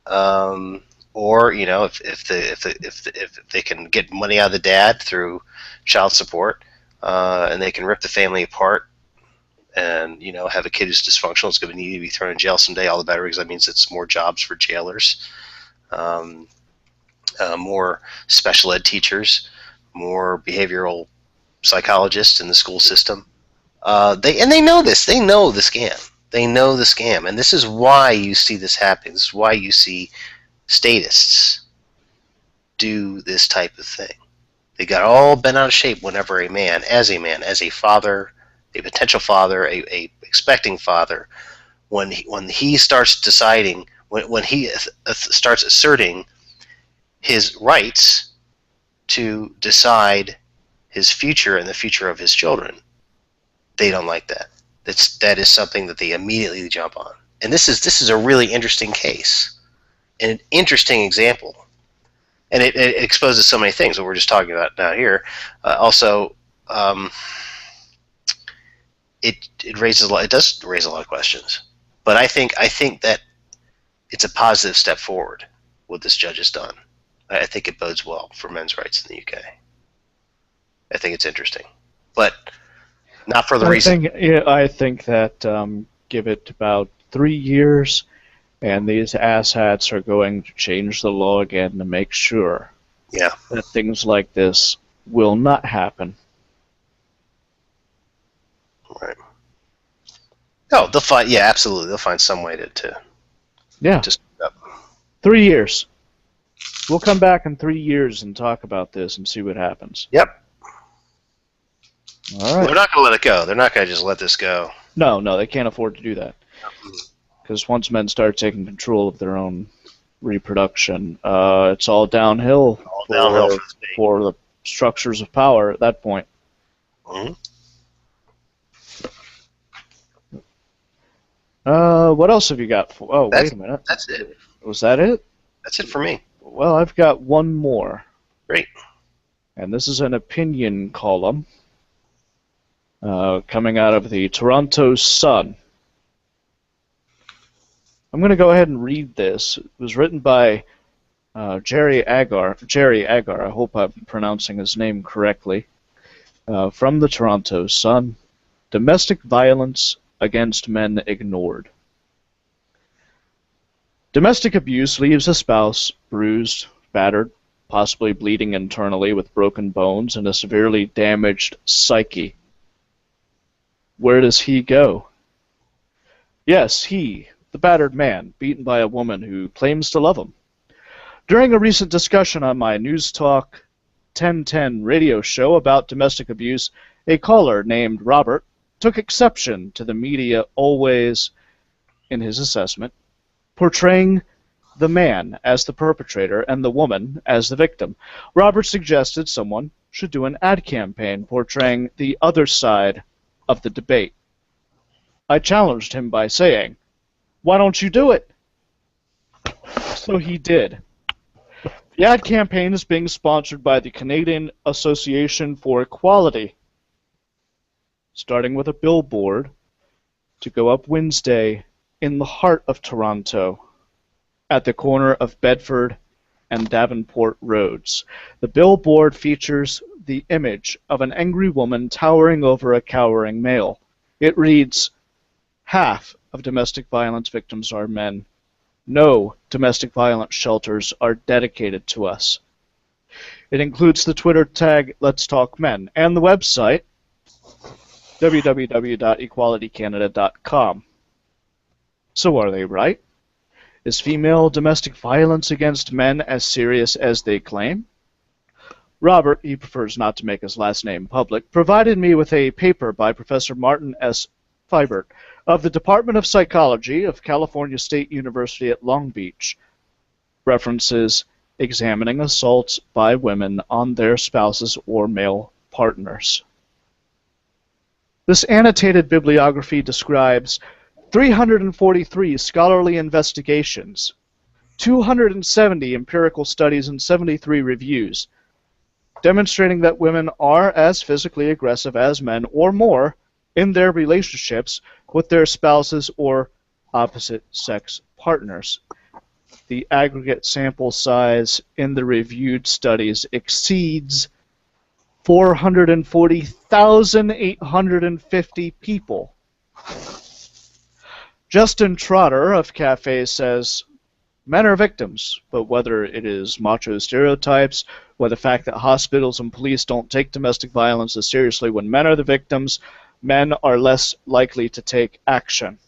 or if they can get money out of the dad through child support, and they can rip the family apart, and have a kid who's dysfunctional, it's going to need to be thrown in jail someday. All the better, because that means it's more jobs for jailers, more special ed teachers, more behavioral psychologists in the school system. They know this. They know the scam. They know the scam, and this is why you see this happening. This is why you see statists do this type of thing. They got all bent out of shape whenever a man, as a father, a potential father, a expecting father, when he starts deciding, when he starts asserting his rights to decide his future and the future of his children, they don't like that. That is something that they immediately jump on. And this is a really interesting case, and an interesting example. And it exposes so many things that we're just talking about now here. Also, it raises a lot. It does raise a lot of questions. But I think that it's a positive step forward what this judge has done. I think it bodes well for men's rights in the UK. I think it's interesting, but not for the reason. I think that give it about 3 years, and these asshats are going to change the law again to make sure that things like this will not happen. Right. Oh, they'll find. Yeah, absolutely. They'll find some way to just 3 years. We'll come back in 3 years and talk about this and see what happens. Yep. All right. Well, they're not going to let it go. They're not going to just let this go. No, they can't afford to do that. Because once men start taking control of their own reproduction, it's all downhill, for the structures of power at that point. Mm-hmm. What else have you got? Wait a minute. That's it. Was that it? That's it for me. Well, I've got one more. Great. And this is an opinion column coming out of the Toronto Sun. I'm going to go ahead and read this. It was written by Jerry Agar. I hope I'm pronouncing his name correctly. From the Toronto Sun. Domestic violence against men ignored. Domestic abuse leaves a spouse bruised, battered, possibly bleeding internally with broken bones and a severely damaged psyche. Where does he go? Yes, he, the battered man, beaten by a woman who claims to love him. During a recent discussion on my News Talk 1010 radio show about domestic abuse, a caller named Robert took exception to the media always, in his assessment, portraying the man as the perpetrator and the woman as the victim. Robert suggested someone should do an ad campaign portraying the other side of the debate. I challenged him by saying, "Why don't you do it?" So he did. The ad campaign is being sponsored by the Canadian Association for Equality, starting with a billboard to go up Wednesday in the heart of Toronto, at the corner of Bedford and Davenport Roads. The billboard features the image of an angry woman towering over a cowering male. It reads, "Half of domestic violence victims are men. No domestic violence shelters are dedicated to us." It includes the Twitter tag Let's Talk Men and the website www.equalitycanada.com. So are they right? Is female domestic violence against men as serious as they claim? Robert, he prefers not to make his last name public, provided me with a paper by Professor Martin S. Fibert of the Department of Psychology of California State University at Long Beach. References examining assaults by women on their spouses or male partners. This annotated bibliography describes 343 scholarly investigations, 270 empirical studies, and 73 reviews, demonstrating that women are as physically aggressive as men or more in their relationships with their spouses or opposite-sex partners. The aggregate sample size in the reviewed studies exceeds 440,850 people. Justin Trotter of Cafe says, "Men are victims, but whether it is macho stereotypes or the fact that hospitals and police don't take domestic violence as seriously when men are the victims, men are less likely to take action."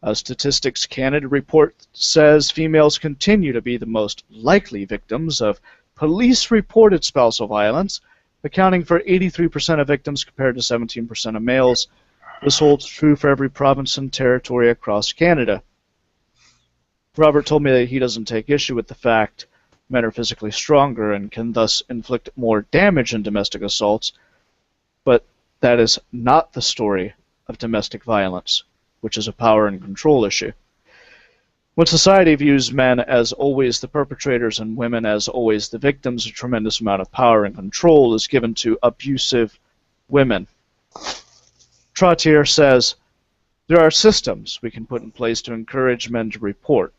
A Statistics Canada report says females continue to be the most likely victims of police-reported spousal violence, accounting for 83% of victims compared to 17% of males. This holds true for every province and territory across Canada. Robert told me that he doesn't take issue with the fact men are physically stronger and can thus inflict more damage in domestic assaults, but that is not the story of domestic violence, which is a power and control issue. When society views men as always the perpetrators and women as always the victims, a tremendous amount of power and control is given to abusive women. Trottier says, "There are systems we can put in place to encourage men to report.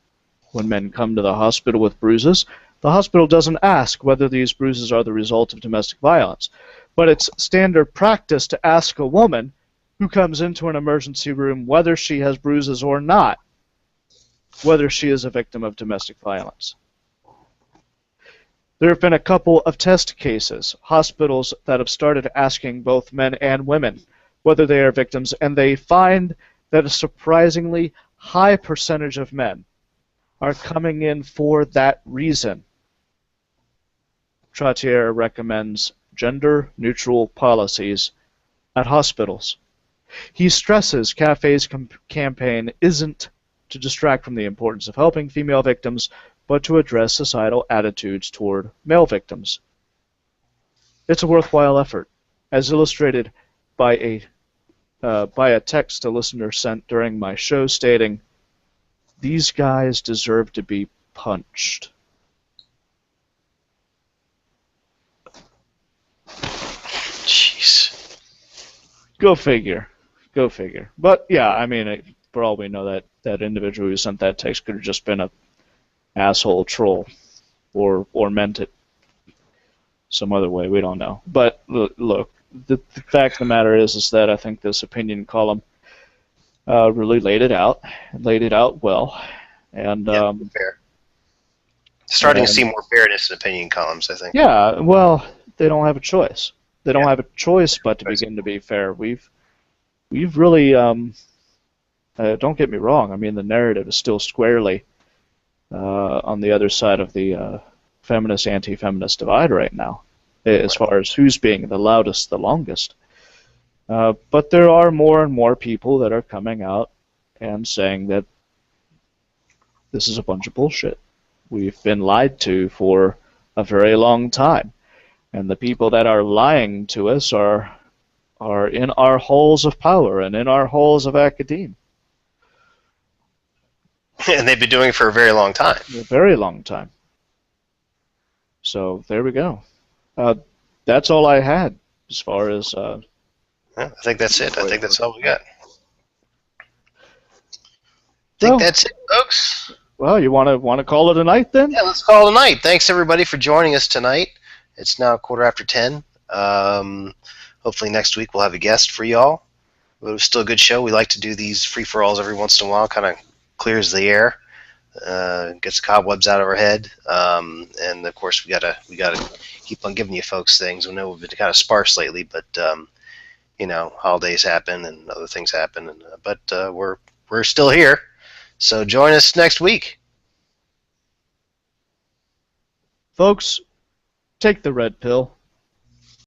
When men come to the hospital with bruises, the hospital doesn't ask whether these bruises are the result of domestic violence, but it's standard practice to ask a woman who comes into an emergency room whether she has bruises or not, whether she is a victim of domestic violence." There have been a couple of test cases, hospitals that have started asking both men and women whether they are victims, and they find that a surprisingly high percentage of men are coming in for that reason. Trottier recommends gender-neutral policies at hospitals. He stresses Cafe's campaign isn't to distract from the importance of helping female victims, but to address societal attitudes toward male victims. It's a worthwhile effort, as illustrated by a text a listener sent during my show stating, "These guys deserve to be punched." Jeez. Go figure. Go figure. But yeah, I mean, for all we know, that individual who sent that text could have just been a asshole troll, or meant it some other way. We don't know. But look, the fact of the matter is that I think this opinion column really laid it out well, and Yeah, fair. Starting to see more fairness in opinion columns, I think. yeah, well, they don't have a choice. They don't have a choice but to begin to be fair. We've really don't get me wrong. I mean, the narrative is still squarely on the other side of the feminist anti-feminist divide right now, as far as who's being the loudest, the longest. But there are more and more people that are coming out and saying that this is a bunch of bullshit. We've been lied to for a very long time. And the people that are lying to us are in our halls of power and in our halls of academia. And they've been doing it for a very long time. A very long time. So there we go. That's all I had as far as. Yeah, I think that's it. I think that's all we got. I think that's it, folks. Well, you want to call it a night then? Yeah, let's call it a night. Thanks everybody for joining us tonight. It's now 10:15. Hopefully next week we'll have a guest for y'all. But it was still a good show. We like to do these free-for-alls every once in a while. Kind of clears the air, gets the cobwebs out of our head, and of course we gotta keep on giving you folks things. We know we've been kind of sparse lately, but holidays happen and other things happen, but we're still here. So join us next week. Folks, take the red pill.